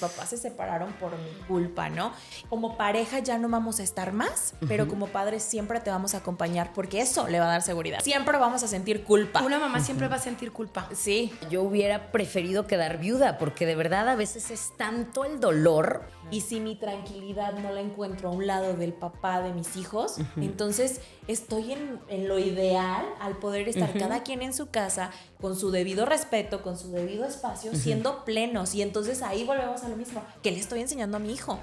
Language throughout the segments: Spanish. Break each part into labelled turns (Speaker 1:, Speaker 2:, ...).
Speaker 1: papás se separaron por mi culpa, ¿no? Como pareja ya no vamos a estar más, pero como padres siempre te vamos a acompañar porque eso le va a dar seguridad. Siempre vamos a sentir culpa.
Speaker 2: Una mamá siempre va a sentir culpa.
Speaker 1: Sí.
Speaker 3: Yo hubiera preferido quedar viuda porque de verdad a veces es tanto el dolor.
Speaker 1: Y si mi tranquilidad no la encuentro a un lado del papá de mis hijos, entonces estoy en lo ideal al poder estar cada quien en su casa con su debido respeto, con su debido espacio, siendo plenos. Y entonces ahí volvemos a lo mismo. ¿Qué le estoy enseñando a mi hijo?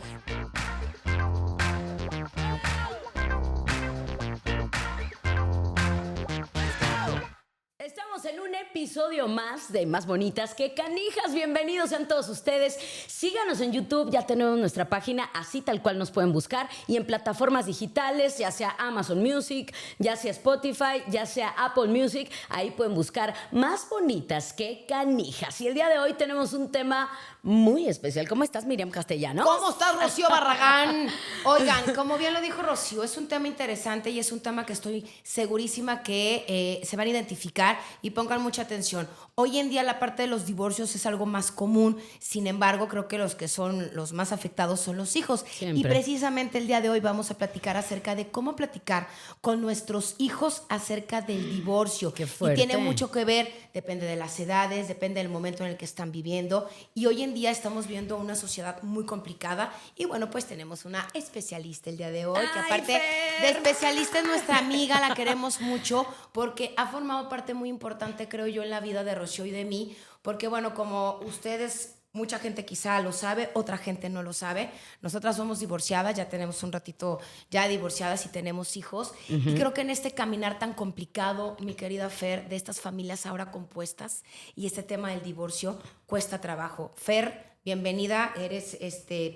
Speaker 3: Estamos en un episodio más de Más Bonitas que Canijas. Bienvenidos sean todos ustedes. Síganos en YouTube, ya tenemos nuestra página, así tal cual nos pueden buscar. Y en plataformas digitales, ya sea Amazon Music, ya sea Spotify, ya sea Apple Music, ahí pueden buscar Más Bonitas que Canijas. Y el día de hoy tenemos un tema muy especial. ¿Cómo estás, Miriam Castellanos?
Speaker 2: ¿Cómo estás, Rocío Barragán? Oigan, como bien lo dijo Rocío, es un tema interesante y es un tema que estoy segurísima que se van a identificar y pongan mucha atención. Hoy en día la parte de los divorcios es algo más común, sin embargo, creo que los que son los más afectados son los hijos.
Speaker 3: Siempre.
Speaker 2: Y precisamente el día de hoy vamos a platicar acerca de cómo platicar con nuestros hijos acerca del divorcio.
Speaker 3: Qué fuerte.
Speaker 2: Y tiene mucho que ver, depende de las edades, depende del momento en el que están viviendo. Y hoy en día estamos viendo una sociedad muy complicada. Y bueno, pues tenemos una especialista el día de hoy, que
Speaker 3: ¡Ay,
Speaker 2: aparte
Speaker 3: Fer!
Speaker 2: de especialista es nuestra amiga, la queremos mucho, porque ha formado parte muy importante, creo yo, en la vida de Rocío y de mí. Porque bueno, como ustedes... Mucha gente quizá lo sabe, otra gente no lo sabe. Nosotras somos divorciadas, ya tenemos un ratito ya divorciadas y tenemos hijos. Y creo que en este caminar tan complicado, mi querida Fer, de estas familias ahora compuestas y este tema del divorcio, cuesta trabajo. Fer, bienvenida, eres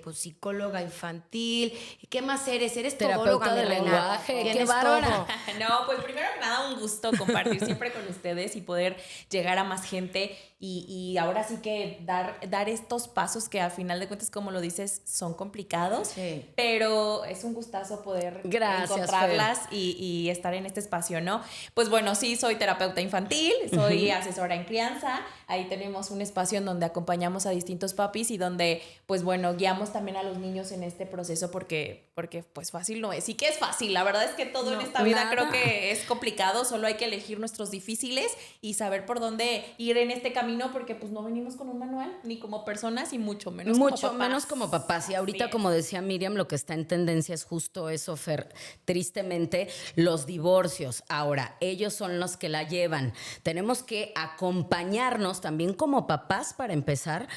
Speaker 2: pues, psicóloga infantil. ¿Y qué más eres? Eres
Speaker 3: Terapeuta
Speaker 2: todóloga,
Speaker 3: de
Speaker 2: mi reina.
Speaker 3: lenguaje, qué
Speaker 2: Tienes
Speaker 3: bárbara.
Speaker 2: todo.
Speaker 1: No, pues primero que nada un gusto compartir siempre con ustedes y poder llegar a más gente y ahora sí que dar estos pasos que al final de cuentas, como lo dices, son complicados,
Speaker 2: Sí.
Speaker 1: pero es un gustazo poder
Speaker 3: Gracias,
Speaker 1: encontrarlas y estar en este espacio, ¿no? Pues bueno, sí, soy terapeuta infantil, soy asesora en crianza, ahí tenemos un espacio en donde acompañamos a distintos papis y donde, pues bueno, guiamos también a los niños en este proceso porque pues fácil no es. Y que es fácil, la verdad es que todo en esta vida
Speaker 3: nada.
Speaker 1: creo que es complicado, solo hay que elegir nuestros difíciles y saber por dónde ir en este camino porque pues no venimos con un manual, ni como personas y mucho menos como papás.
Speaker 3: Menos como papás. Y ahorita,
Speaker 1: Así es.
Speaker 3: como decía Miriam, lo que está en tendencia es justo eso, Fer. Tristemente, los divorcios. Ahora, ellos son los que la llevan. Tenemos que acompañarnos también como papás para empezar,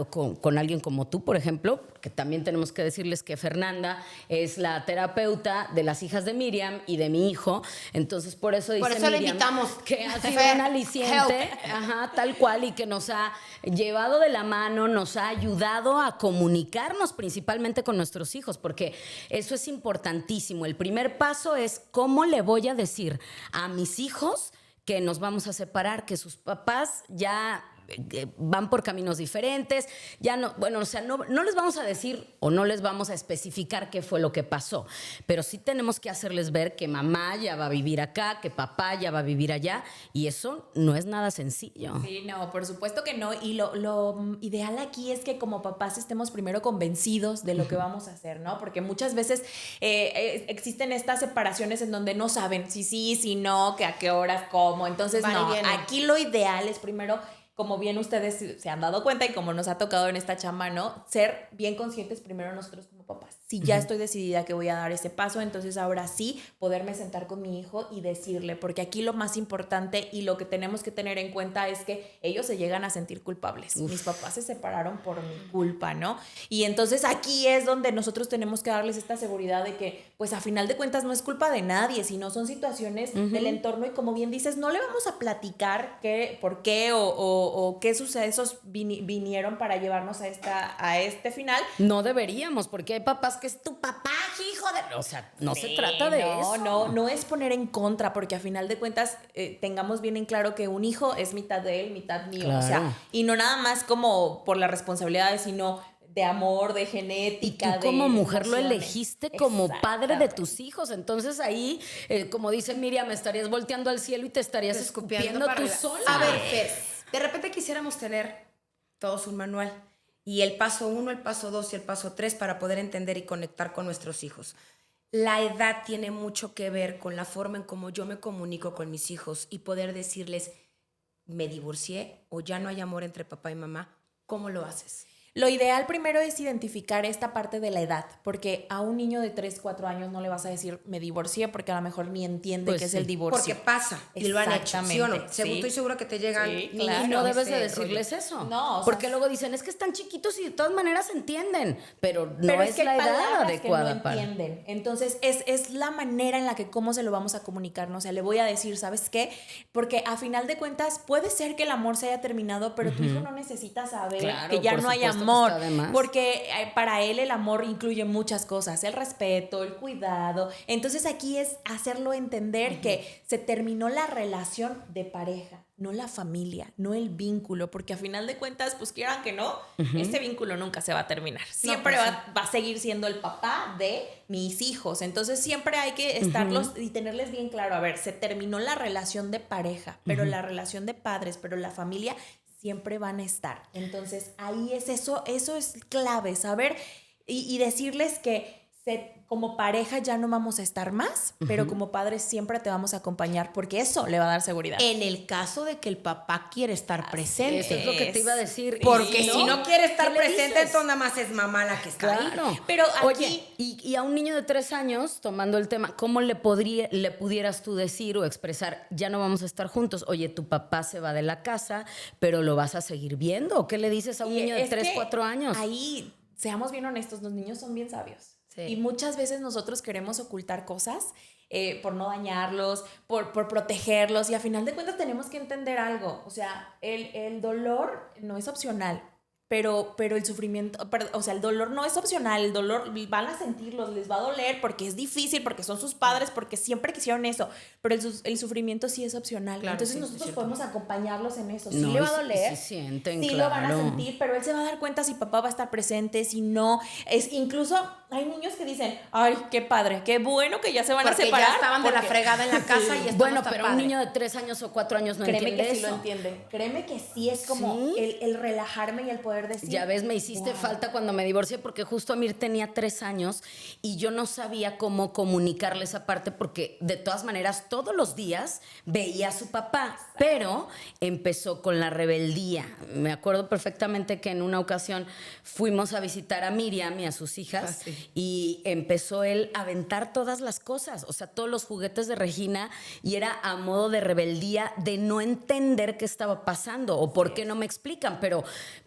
Speaker 3: con alguien como tú, por ejemplo, que también tenemos que decirles que Fernanda es la terapeuta de las hijas de Miriam y de mi hijo. Entonces, por eso dice
Speaker 2: Por eso le
Speaker 3: Miriam
Speaker 2: invitamos.
Speaker 3: que ha sido
Speaker 2: Fer,
Speaker 3: un aliciente,
Speaker 2: help.
Speaker 3: tal cual, y que nos ha llevado de la mano, nos ha ayudado a comunicarnos principalmente con nuestros hijos, porque eso es importantísimo. El primer paso es cómo le voy a decir a mis hijos que nos vamos a separar, que sus papás ya van por caminos diferentes, ya no, bueno, o sea, no les vamos a decir o no les vamos a especificar qué fue lo que pasó, pero sí tenemos que hacerles ver que mamá ya va a vivir acá, que papá ya va a vivir allá, y eso no es nada sencillo.
Speaker 1: Sí, no, por supuesto que no. Y lo ideal aquí es que como papás estemos primero convencidos de lo que vamos a hacer, ¿no? Porque muchas veces existen estas separaciones en donde no saben si sí, si no, que a qué horas, cómo. Entonces,
Speaker 2: Vale,
Speaker 1: no,
Speaker 2: viene.
Speaker 1: aquí lo ideal es primero, como bien ustedes se han dado cuenta y como nos ha tocado en esta chamba, ¿no? Ser bien conscientes primero nosotros como papás. Si ya estoy decidida que voy a dar ese paso, entonces ahora sí poderme sentar con mi hijo y decirle, porque aquí lo más importante y lo que tenemos que tener en cuenta es que ellos se llegan a sentir culpables. Mis papás se separaron por mi culpa, ¿no? Y entonces aquí es donde nosotros tenemos que darles esta seguridad de que, pues a final de cuentas no es culpa de nadie, sino son situaciones del entorno y como bien dices, no le vamos a platicar por qué o qué sucesos vinieron para llevarnos a este final.
Speaker 3: No deberíamos, porque hay papás que es tu papá, hijo de... O sea, no se trata de eso.
Speaker 1: No es poner en contra, porque a final de cuentas tengamos bien en claro que un hijo es mitad de él, mitad mío.
Speaker 3: Claro.
Speaker 1: O sea, y no nada más como por las responsabilidades, sino de amor, de genética.
Speaker 3: Y tú como
Speaker 1: de
Speaker 3: mujer lo
Speaker 1: emociones.
Speaker 3: elegiste como padre de
Speaker 1: Exactamente.
Speaker 3: tus hijos. Entonces ahí, como dice Miriam, estarías volteando al cielo y te estarías escupiendo
Speaker 2: para
Speaker 3: tú
Speaker 2: arriba.
Speaker 3: sola.
Speaker 2: A ver, Fer, de repente quisiéramos tener todos un manual y el paso 1, el paso 2 y el paso 3 para poder entender y conectar con nuestros hijos. La edad tiene mucho que ver con la forma en cómo yo me comunico con mis hijos y poder decirles, me divorcié o ya no hay amor entre papá y mamá. ¿Cómo lo haces?
Speaker 1: Lo ideal primero es identificar esta parte de la edad, porque a un niño de 3, 4 años no le vas a decir me divorcié porque a lo mejor ni entiende
Speaker 3: Pues
Speaker 1: qué es
Speaker 3: sí.
Speaker 1: el divorcio.
Speaker 2: Porque pasa y lo han hecho, ¿sí o no?
Speaker 1: Exactamente, sí.
Speaker 2: Estoy segura que te llegan
Speaker 1: Sí,
Speaker 2: niños
Speaker 1: claro.
Speaker 3: Y no
Speaker 2: con
Speaker 3: debes de
Speaker 2: ese
Speaker 3: decirles
Speaker 2: rollo.
Speaker 3: eso.
Speaker 1: No, o sea,
Speaker 3: porque luego dicen, es que están chiquitos y de todas maneras entienden, pero no
Speaker 1: Pero
Speaker 3: es
Speaker 1: que
Speaker 3: la
Speaker 1: hay
Speaker 3: edad
Speaker 1: palabras
Speaker 3: adecuada
Speaker 1: que no
Speaker 3: para...
Speaker 1: entienden. Entonces, es la manera en la que cómo se lo vamos a comunicar, ¿no? O sea, le voy a decir, ¿sabes qué? Porque a final de cuentas puede ser que el amor se haya terminado, pero tu hijo no necesita saber
Speaker 3: Claro,
Speaker 1: que ya
Speaker 3: por
Speaker 1: no hay
Speaker 3: supuesto que
Speaker 1: amor.
Speaker 3: está de más.
Speaker 1: Porque para él el amor incluye muchas cosas, el respeto, el cuidado. Entonces aquí es hacerlo entender que se terminó la relación de pareja, no la familia, no el vínculo, porque a final de cuentas, pues quieran que no, este vínculo nunca se va a terminar. Siempre
Speaker 2: pues
Speaker 1: va a seguir siendo el papá de mis hijos. Entonces siempre hay que estarlos y tenerles bien claro, a ver, se terminó la relación de pareja, pero la relación de padres, pero la familia siempre van a estar. Entonces ahí es eso es clave, saber y decirles que como pareja ya no vamos a estar más, pero como padres siempre te vamos a acompañar porque eso le va a dar seguridad.
Speaker 2: En el caso de que el papá quiere estar presente.
Speaker 3: Eso es lo que te iba a decir.
Speaker 2: Porque
Speaker 3: Y
Speaker 2: si no quiere estar
Speaker 3: ¿qué le
Speaker 2: presente,
Speaker 3: dices?
Speaker 2: entonces nada más es mamá la que está
Speaker 3: Claro.
Speaker 2: ahí.
Speaker 1: Pero aquí-
Speaker 3: Oye, y a un niño de 3 años, tomando el tema, ¿cómo le pudieras tú decir o expresar, ya no vamos a estar juntos? Oye, tu papá se va de la casa, pero lo vas a seguir viendo. ¿O qué le dices a un
Speaker 1: Y
Speaker 3: niño de
Speaker 1: es
Speaker 3: 3,
Speaker 1: que
Speaker 3: 4 años?
Speaker 1: Ahí, seamos bien honestos, los niños son bien sabios.
Speaker 2: Sí.
Speaker 1: Y muchas veces nosotros queremos ocultar cosas por no dañarlos, por protegerlos. Y a final de cuentas tenemos que entender algo. O sea, el dolor no es opcional. Pero el sufrimiento, o sea, el dolor no es opcional, el dolor van a sentirlo, les va a doler porque es difícil, porque son sus padres, porque siempre quisieron eso, pero el sufrimiento sí es opcional.
Speaker 2: Claro,
Speaker 1: Entonces
Speaker 2: sí, es
Speaker 1: nosotros
Speaker 2: cierto.
Speaker 1: podemos acompañarlos en eso. Sí
Speaker 3: No,
Speaker 1: le va
Speaker 3: y
Speaker 1: a
Speaker 3: sí-
Speaker 1: doler,
Speaker 3: y sí sienten,
Speaker 1: sí lo van a
Speaker 3: claro.
Speaker 1: sentir, pero él se va a dar cuenta si papá va a estar presente, si no. Incluso hay niños que dicen, ay, qué padre, qué bueno que ya se van
Speaker 2: Porque
Speaker 1: a separar.
Speaker 2: ya estaban de la
Speaker 1: porque-
Speaker 2: fregada en la casa y esto
Speaker 3: Bueno,
Speaker 2: no está
Speaker 3: pero un
Speaker 2: padre.
Speaker 3: niño de 3 años o 4 años no
Speaker 1: Créeme
Speaker 3: entiende
Speaker 1: que sí
Speaker 3: eso.
Speaker 1: lo entiende. Créeme que sí es como
Speaker 3: ¿Sí?
Speaker 1: el relajarme y el poder decir.
Speaker 3: Ya ves, me hiciste
Speaker 1: "Wow".
Speaker 3: falta cuando me divorcié porque justo Amir tenía 3 años y yo no sabía cómo comunicarle esa parte porque de todas maneras todos los días veía a su papá, pero empezó con la rebeldía. Me acuerdo perfectamente que en una ocasión fuimos a visitar a Miriam y a sus hijas y empezó él a aventar todas las cosas, o sea, todos los juguetes de Regina y era a modo de rebeldía de no entender qué estaba pasando o por qué no me explican, pero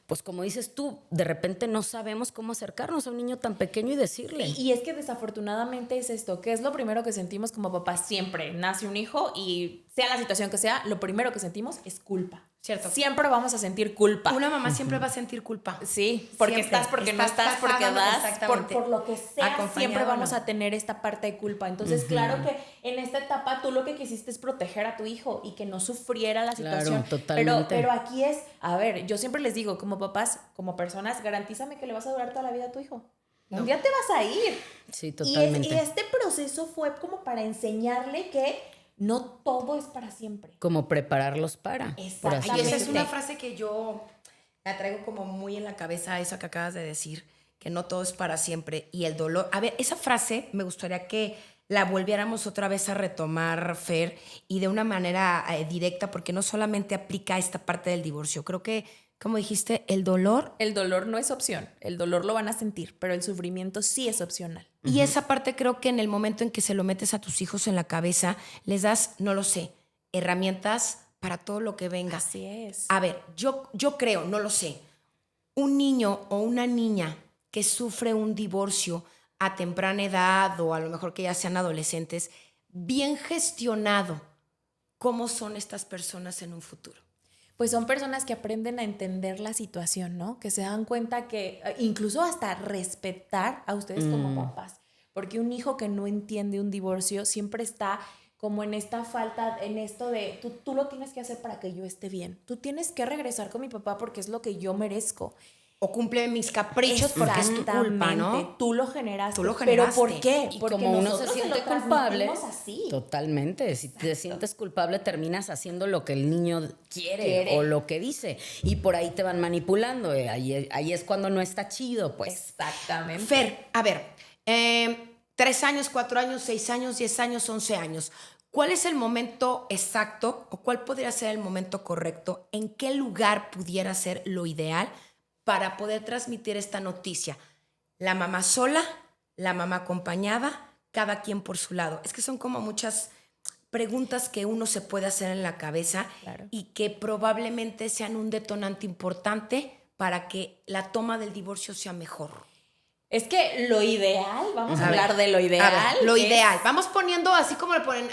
Speaker 3: pues como dices tú, de repente no sabemos cómo acercarnos a un niño tan pequeño y decirle.
Speaker 1: Y es que desafortunadamente es esto, que es lo primero que sentimos como papás siempre. Nace un hijo y sea la situación que sea, lo primero que sentimos es culpa.
Speaker 2: Cierto.
Speaker 1: Siempre vamos a sentir culpa.
Speaker 2: Una mamá siempre va a sentir culpa.
Speaker 1: Sí, porque
Speaker 2: Siempre.
Speaker 1: estás, porque no
Speaker 2: Estás
Speaker 1: estás, porque
Speaker 2: casada,
Speaker 1: das,
Speaker 2: exactamente.
Speaker 1: por lo que sea,
Speaker 2: Acompañado,
Speaker 1: siempre vamos
Speaker 2: ¿no?
Speaker 1: a tener esta parte de culpa. Entonces, claro que en esta etapa tú lo que quisiste es proteger a tu hijo y que no sufriera la
Speaker 3: Claro,
Speaker 1: situación.
Speaker 3: totalmente.
Speaker 1: Pero aquí es, a ver, yo siempre les digo, como papás, como personas, garantízame que le vas a durar toda la vida a tu hijo. Un día te vas a ir.
Speaker 3: Sí, totalmente.
Speaker 1: Y este proceso fue como para enseñarle que no todo es para siempre.
Speaker 3: Como prepararlos para. por así
Speaker 2: Y esa es
Speaker 3: decirlo.
Speaker 2: una frase que yo la traigo como muy en la cabeza, eso que acabas de decir, que no todo es para siempre. Y el dolor. A ver, esa frase me gustaría que la volviéramos otra vez a retomar, Fer, y de una manera directa, porque no solamente aplica a esta parte del divorcio. Creo que, como dijiste, el dolor.
Speaker 1: El dolor no es opción. El dolor lo van a sentir, pero el sufrimiento sí es opcional.
Speaker 2: Y esa parte creo que en el momento en que se lo metes a tus hijos en la cabeza, les das, no lo sé, herramientas para todo lo que venga.
Speaker 1: Así es.
Speaker 2: A ver, yo creo, no lo sé, un niño o una niña que sufre un divorcio a temprana edad o a lo mejor que ya sean adolescentes, bien gestionado, ¿cómo son estas personas en un futuro?
Speaker 1: Pues son personas que aprenden a entender la situación, ¿no? Que se dan cuenta que incluso hasta respetar a ustedes como papás. Porque un hijo que no entiende un divorcio siempre está como en esta falta, en esto de tú lo tienes que hacer para que yo esté bien. Tú tienes que regresar con mi papá porque es lo que yo merezco.
Speaker 2: o cumple mis caprichos porque es tu culpa, ¿no?
Speaker 1: Exactamente. Tú lo generaste.
Speaker 2: Tú lo
Speaker 1: ¿Pero
Speaker 2: generaste.
Speaker 1: por qué?
Speaker 3: Y
Speaker 1: Porque
Speaker 3: como uno se
Speaker 1: nosotros
Speaker 3: siente
Speaker 1: lo
Speaker 3: culpable,
Speaker 1: transmitimos así.
Speaker 3: totalmente. Si te sientes culpable, terminas haciendo lo que el niño quiere o lo que dice. Y por ahí te van manipulando. Ahí es cuando no está chido, pues.
Speaker 1: Exactamente.
Speaker 2: Fer, a ver, 3 años, 4 años, 6 años, 10 años, 11 años. ¿Cuál es el momento exacto o cuál podría ser el momento correcto? ¿En qué lugar pudiera ser lo ideal para poder transmitir esta noticia? ¿La mamá sola? ¿La mamá acompañada? ¿Cada quien por su lado? Es que son como muchas preguntas que uno se puede hacer en la cabeza y que probablemente sean un detonante importante para que la toma del divorcio sea mejor.
Speaker 1: Es que lo ideal, vamos a hablar de lo
Speaker 2: A
Speaker 1: ideal.
Speaker 2: ver, lo ideal. Vamos poniendo así como le ponen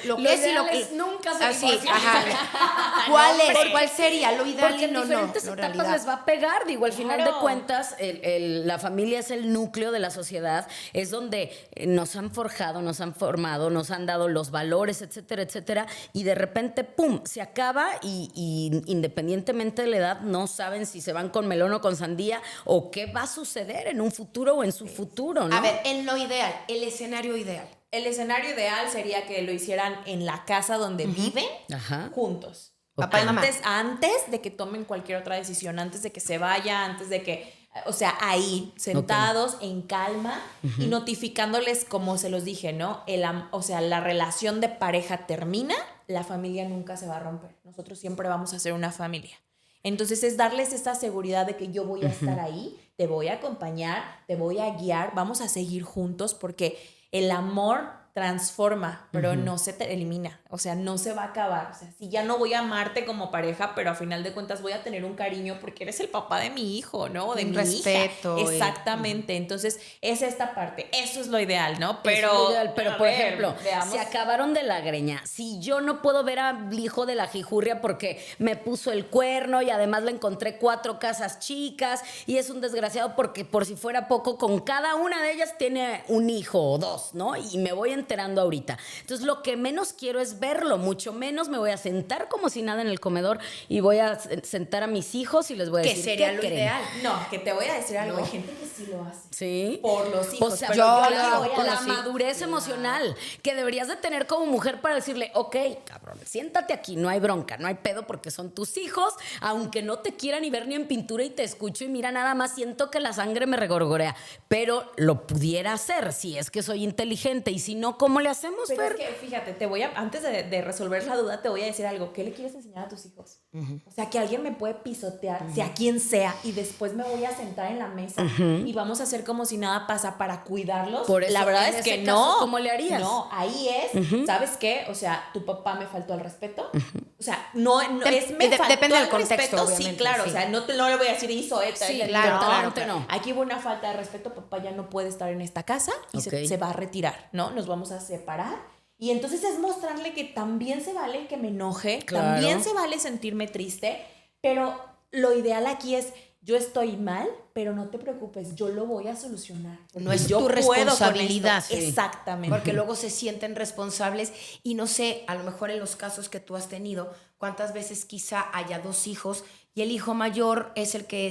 Speaker 2: lo que es y lo que
Speaker 3: es nunca se
Speaker 2: así,
Speaker 3: divorcian.
Speaker 2: ajá. ¿Cuál es? ¿Cuál sería lo ideal?
Speaker 3: Porque en diferentes etapas les va a pegar. Digo, al final de
Speaker 1: Claro.
Speaker 3: cuentas, la familia es el núcleo de la sociedad, es donde nos han forjado, nos han formado, nos han dado los valores, etcétera, etcétera. Y de repente, ¡pum!, se acaba y independientemente de la edad, no saben si se van con melón o con sandía o qué va a suceder en un futuro o en su futuro, ¿no?
Speaker 2: A ver, en lo ideal, el escenario ideal.
Speaker 1: El escenario ideal sería que lo hicieran en la casa donde viven,
Speaker 3: Ajá.
Speaker 1: juntos.
Speaker 2: Papá y mamá.
Speaker 1: Antes de que tomen cualquier otra decisión, antes de que se vaya, antes de que, o sea, ahí, sentados, en calma y notificándoles, como se los dije, ¿no? O sea, la relación de pareja termina, la familia nunca se va a romper. Nosotros siempre vamos a ser una familia. Entonces es darles esa seguridad de que yo voy a estar ahí, te voy a acompañar, te voy a guiar, vamos a seguir juntos porque el amor transforma, pero no se te elimina, o sea, no se va a acabar. O sea, si ya no voy a amarte como pareja, pero a final de cuentas voy a tener un cariño porque eres el papá de mi hijo, ¿no? De
Speaker 2: Un
Speaker 1: mi
Speaker 2: respeto,
Speaker 1: hija. Exactamente. Entonces, es esta parte. Eso es lo ideal, ¿no?
Speaker 3: Eso es lo ideal, pero
Speaker 1: a
Speaker 3: por
Speaker 1: ver,
Speaker 3: ejemplo,
Speaker 1: veamos.
Speaker 3: se acabaron de la greña. Si yo no puedo ver al hijo de la jijurria porque me puso el cuerno y además le encontré 4 casas chicas y es un desgraciado porque por si fuera poco, con cada una de ellas tiene un hijo o 2, ¿no? Y me voy enterando ahorita. Entonces, lo que menos quiero es verlo, mucho menos me voy a sentar como si nada en el comedor y voy a sentar a mis hijos y les voy a
Speaker 2: ¿Qué
Speaker 3: decir
Speaker 2: sería
Speaker 3: ¿qué
Speaker 2: lo
Speaker 3: creen?
Speaker 2: ideal?
Speaker 1: No, que te voy a decir algo. Hay gente que sí lo hace.
Speaker 3: Sí.
Speaker 1: Por los hijos.
Speaker 3: O sea,
Speaker 1: pero
Speaker 3: yo
Speaker 1: claro,
Speaker 3: voy a la
Speaker 2: sí.
Speaker 3: madurez emocional que deberías de tener como mujer para decirle, ok, cabrón, siéntate aquí, no hay bronca, no hay pedo porque son tus hijos, aunque no te quiera ni ver ni en pintura y te escucho y mira, nada más siento que la sangre me regorgorea, pero lo pudiera hacer si es que soy inteligente y si no, ¿cómo le hacemos,
Speaker 1: Pero
Speaker 3: Fer?
Speaker 1: es que, fíjate, antes de resolver la duda, te voy a decir algo. ¿Qué le quieres enseñar a tus hijos? O sea, que alguien me puede pisotear, sea quien sea, y después me voy a sentar en la mesa y vamos a hacer como si nada pasa para cuidarlos.
Speaker 3: Por eso,
Speaker 1: la verdad
Speaker 3: en
Speaker 1: es que
Speaker 3: ese
Speaker 1: no.
Speaker 3: caso, ¿cómo le harías?
Speaker 1: No, ahí es, ¿sabes qué? O sea, tu papá me faltó al respeto. O sea, no es me faltó
Speaker 2: depende del
Speaker 1: al
Speaker 2: contexto,
Speaker 1: respeto, sí,
Speaker 2: obviamente,
Speaker 1: claro.
Speaker 2: sí.
Speaker 1: O sea, no le voy a decir hizo esto.
Speaker 3: Sí,
Speaker 2: claro,
Speaker 3: totalmente
Speaker 2: claro.
Speaker 3: no.
Speaker 1: Aquí hubo una falta de respeto, papá ya no puede estar en esta casa y
Speaker 3: Ok.
Speaker 1: se va a retirar, ¿no? Nos vamos a separar. Y entonces es mostrarle que también se vale que me enoje,
Speaker 3: Claro.
Speaker 1: también se vale sentirme triste, pero lo ideal aquí es, yo estoy mal, pero no te preocupes, yo lo voy a solucionar.
Speaker 2: No es
Speaker 1: Yo
Speaker 2: tu
Speaker 1: puedo con
Speaker 2: responsabilidad.
Speaker 1: esto. Exactamente.
Speaker 2: Porque luego se sienten responsables y no sé, a lo mejor en los casos que tú has tenido, cuántas veces quizá haya 2 hijos y el hijo mayor es el que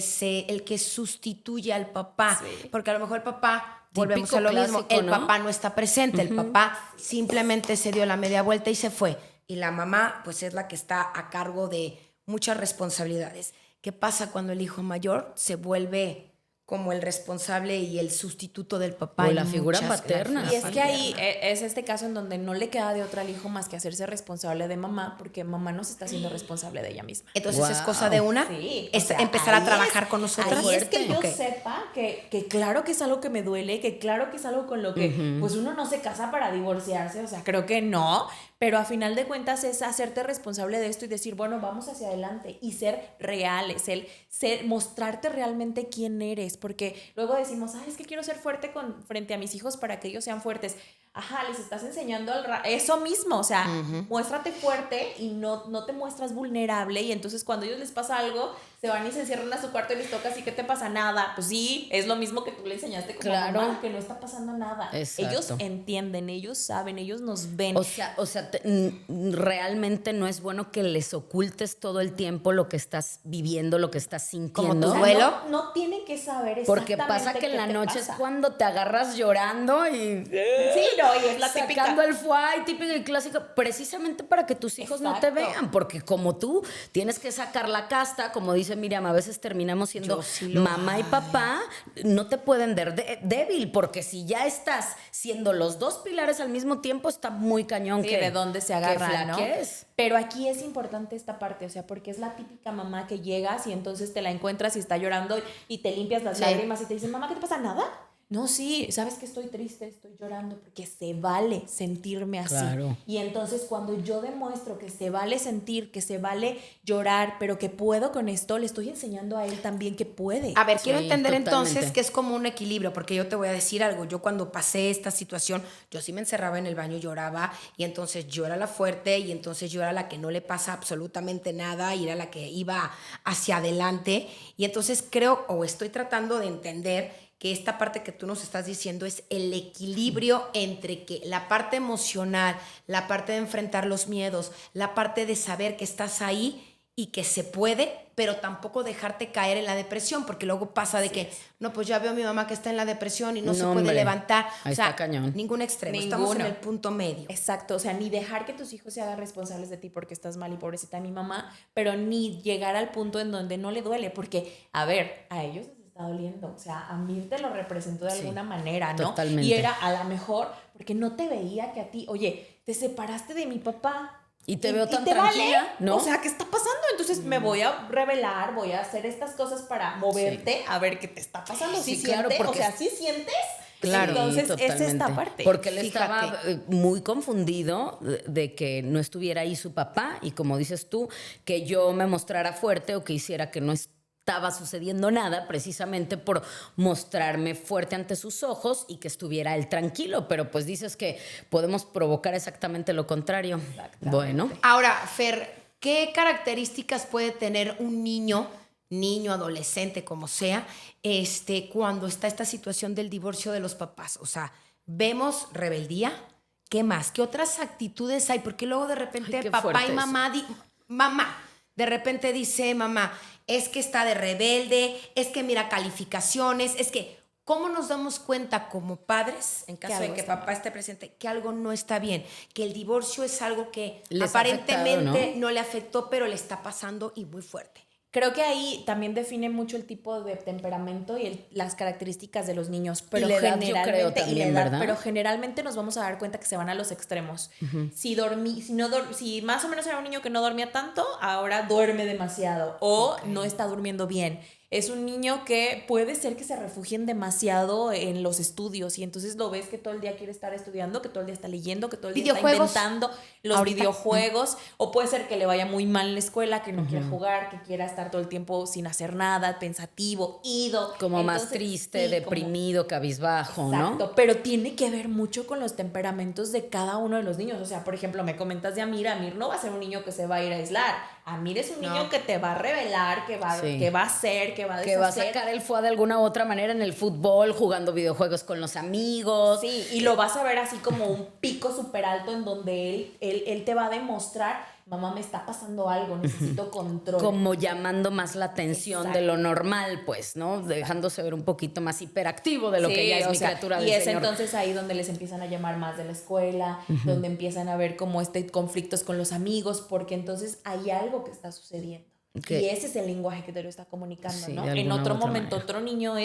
Speaker 2: sustituye al papá,
Speaker 1: Sí.
Speaker 2: porque a lo mejor el papá, volvemos
Speaker 3: Típico
Speaker 2: a lo mismo,
Speaker 3: clásico,
Speaker 2: el
Speaker 3: ¿no?
Speaker 2: papá no está presente, el papá simplemente se dio la media vuelta y se fue y la mamá pues es la que está a cargo de muchas responsabilidades. ¿Qué pasa cuando el hijo mayor se vuelve como el responsable y el sustituto del papá?
Speaker 3: O
Speaker 2: en
Speaker 3: la figura
Speaker 2: muchas-
Speaker 3: paterna.
Speaker 1: Y es que ahí es este caso en donde no le queda de otra al hijo más que hacerse responsable de mamá, porque mamá no se está haciendo responsable de ella misma.
Speaker 2: Entonces es
Speaker 3: Wow.
Speaker 2: cosa de una
Speaker 1: Sí, o sea,
Speaker 2: empezar a
Speaker 1: ahí
Speaker 2: trabajar
Speaker 1: es-
Speaker 2: con nosotras.
Speaker 1: Ahí es que yo
Speaker 2: Ok.
Speaker 1: sepa que claro que es algo que me duele, que claro que es algo con lo que pues uno no se casa para divorciarse, o sea, creo que no, pero a final de cuentas es hacerte responsable de esto y decir, bueno, vamos hacia adelante y ser reales, mostrarte realmente quién eres, porque luego decimos, ay, es que quiero ser fuerte frente a mis hijos para que ellos sean fuertes. Ajá, les estás enseñando eso mismo, o sea, muéstrate fuerte y no te muestras vulnerable y entonces cuando a ellos les pasa algo, se van y se encierran a su cuarto y les toca así, ¿qué te pasa? Nada. Pues sí, es lo mismo que tú le enseñaste como
Speaker 3: Claro.
Speaker 1: mamá, que no está pasando nada.
Speaker 3: Exacto.
Speaker 1: Ellos entienden, ellos saben, ellos nos ven.
Speaker 3: O sea, realmente no es bueno que les ocultes todo el tiempo lo que estás viviendo, lo que estás sintiendo.
Speaker 2: Como tu
Speaker 1: O sea,
Speaker 2: duelo.
Speaker 1: no tienen que saber
Speaker 3: Porque
Speaker 1: exactamente
Speaker 3: pasa que en
Speaker 1: qué
Speaker 3: la
Speaker 1: te
Speaker 3: noche
Speaker 1: pasa.
Speaker 3: es cuando te agarras llorando y
Speaker 1: Sí, no, y es la típica.
Speaker 3: sacando el fuá, típica y clásica, precisamente para que tus hijos no te
Speaker 1: Exacto.
Speaker 3: vean, porque como tú tienes que sacar la casta, como dice Miriam, a veces terminamos siendo
Speaker 2: Yo sí lo
Speaker 3: mamá y
Speaker 2: hago.
Speaker 3: papá, no te pueden ver débil, porque si ya estás siendo los dos pilares al mismo tiempo, está muy cañón
Speaker 1: Sí,
Speaker 3: que
Speaker 1: de dónde se
Speaker 3: que
Speaker 1: agarran, ¿no?
Speaker 3: flaquees.
Speaker 1: Pero aquí es importante esta parte, o sea, porque es la típica mamá que llegas y entonces te la encuentras y está llorando y te limpias las
Speaker 2: Sí.
Speaker 1: lágrimas y te dicen, mamá, ¿qué te pasa? ¿Nada? No, sí, sabes que estoy triste, estoy llorando, porque se vale sentirme así.
Speaker 3: Claro.
Speaker 1: Y entonces cuando yo demuestro que se vale sentir, que se vale llorar, pero que puedo con esto, le estoy enseñando a él también que puede.
Speaker 2: A ver,
Speaker 3: Sí,
Speaker 2: quiero entender
Speaker 3: totalmente.
Speaker 2: entonces que es como un equilibrio, porque yo te voy a decir algo. Yo cuando pasé esta situación, yo sí me encerraba en el baño, lloraba, y entonces yo era la fuerte, y entonces yo era la que no le pasa absolutamente nada, y era la que iba hacia adelante. Y entonces creo, o estoy tratando de entender que esta parte que tú nos estás diciendo es el equilibrio entre que la parte emocional, la parte de enfrentar los miedos, la parte de saber que estás ahí y que se puede, pero tampoco dejarte caer en la depresión, porque luego pasa de que, no, pues ya veo a mi mamá que está en la depresión y no se puede
Speaker 3: hombre,
Speaker 2: levantar.
Speaker 3: ahí
Speaker 2: O sea,
Speaker 3: está cañón.
Speaker 2: ningún extremo, estamos en
Speaker 1: Ninguno.
Speaker 2: el punto medio.
Speaker 1: Exacto, o sea, ni dejar que tus hijos se hagan responsables de ti porque estás mal y pobrecita mi mamá, pero ni llegar al punto en donde no le duele, porque, a ver, a ellos les está doliendo, o sea, a mí te lo representó de
Speaker 3: Sí,
Speaker 1: alguna manera, ¿no?
Speaker 3: totalmente.
Speaker 1: Y era a lo mejor porque no te veía que a ti, oye, te separaste de mi papá.
Speaker 3: Y te veo tan
Speaker 1: te vale,
Speaker 3: tranquila, ¿no?
Speaker 1: O sea, ¿qué está pasando? Entonces me voy a revelar, voy a hacer estas cosas para moverte a ver qué te está pasando.
Speaker 3: Sí,
Speaker 1: ¿Sí
Speaker 3: claro,
Speaker 1: sientes?
Speaker 3: porque
Speaker 1: O sea, ¿sí sientes?
Speaker 2: Claro.
Speaker 1: Entonces,
Speaker 3: Sí,
Speaker 1: es esta
Speaker 3: totalmente.
Speaker 1: parte.
Speaker 3: Porque él
Speaker 2: Fíjate.
Speaker 3: estaba muy confundido de que no estuviera ahí su papá y como dices tú, que yo me mostrara fuerte o que hiciera que no estaba sucediendo nada precisamente por mostrarme fuerte ante sus ojos y que estuviera él tranquilo. Pero pues dices que podemos provocar exactamente lo contrario.
Speaker 1: Exactamente.
Speaker 3: Bueno.
Speaker 2: Ahora, Fer, ¿qué características puede tener un niño, adolescente, como sea, cuando está esta situación del divorcio de los papás? O sea, vemos rebeldía. ¿Qué más? ¿Qué otras actitudes hay? Porque luego de repente
Speaker 3: Ay, qué
Speaker 2: papá
Speaker 3: fuerte
Speaker 2: y mamá, de repente dice mamá, es que está de rebelde, es que mira calificaciones, es que ¿cómo nos damos cuenta como padres, en caso de
Speaker 1: algo
Speaker 2: que
Speaker 1: está
Speaker 2: papá esté presente, que algo no está bien? Que el divorcio es algo que
Speaker 3: Les ha
Speaker 2: aparentemente
Speaker 3: afectado,
Speaker 2: no le afectó, pero le está pasando y muy fuerte.
Speaker 1: Creo que ahí también define mucho el tipo de temperamento y las características de los niños, pero
Speaker 3: Y la edad, yo
Speaker 1: generalmente
Speaker 3: creo,
Speaker 1: y la
Speaker 3: también,
Speaker 1: edad,
Speaker 3: ¿verdad?
Speaker 1: pero generalmente nos vamos a dar cuenta que se van a los extremos. Si más o menos era un niño que no dormía tanto, ahora duerme demasiado o no está durmiendo bien. Es un niño que puede ser que se refugien demasiado en los estudios y entonces lo ves que todo el día quiere estar estudiando, que todo el día está leyendo, que todo el día está
Speaker 2: ¿Videojuegos?
Speaker 1: inventando los
Speaker 2: Ahorita.
Speaker 1: videojuegos, o puede ser que le vaya muy mal en la escuela, que no quiera jugar, que quiera estar todo el tiempo sin hacer nada, pensativo, ido.
Speaker 3: Como más
Speaker 1: Entonces,
Speaker 3: triste,
Speaker 1: sí, como-
Speaker 3: deprimido, cabizbajo,
Speaker 1: Exacto,
Speaker 3: ¿no?
Speaker 1: pero tiene que ver mucho con los temperamentos de cada uno de los niños. O sea, por ejemplo, me comentas de Amir no va a ser un niño que se va a ir a aislar. Amir es un
Speaker 2: No.
Speaker 1: niño que te va a revelar, que va,
Speaker 3: Sí.
Speaker 1: que va a hacer, que va a
Speaker 3: Que va a
Speaker 1: deshacer.
Speaker 3: sacar el fuá de alguna u otra manera en el fútbol, jugando videojuegos con los amigos.
Speaker 1: Sí, y lo vas a ver así como un pico súper alto en donde él te va a demostrar, mamá, me está pasando algo, necesito control.
Speaker 3: Como llamando más la atención
Speaker 1: Exacto.
Speaker 3: de lo normal, pues, ¿no? Dejándose ver un poquito más hiperactivo de lo que
Speaker 1: Sí,
Speaker 3: ya es
Speaker 1: o
Speaker 3: mi
Speaker 1: sea,
Speaker 3: criatura
Speaker 1: y
Speaker 3: del
Speaker 1: es
Speaker 3: Señor.
Speaker 1: entonces ahí donde les empiezan a llamar más de la escuela, donde empiezan a ver como conflictos con los amigos, porque entonces hay algo que está sucediendo.
Speaker 3: Que-
Speaker 1: Y ese es el lenguaje que te lo está comunicando,
Speaker 3: Sí,
Speaker 1: ¿no?
Speaker 3: de
Speaker 1: En
Speaker 3: alguna u
Speaker 1: otro
Speaker 3: otra
Speaker 1: momento,
Speaker 3: manera.
Speaker 1: otro niño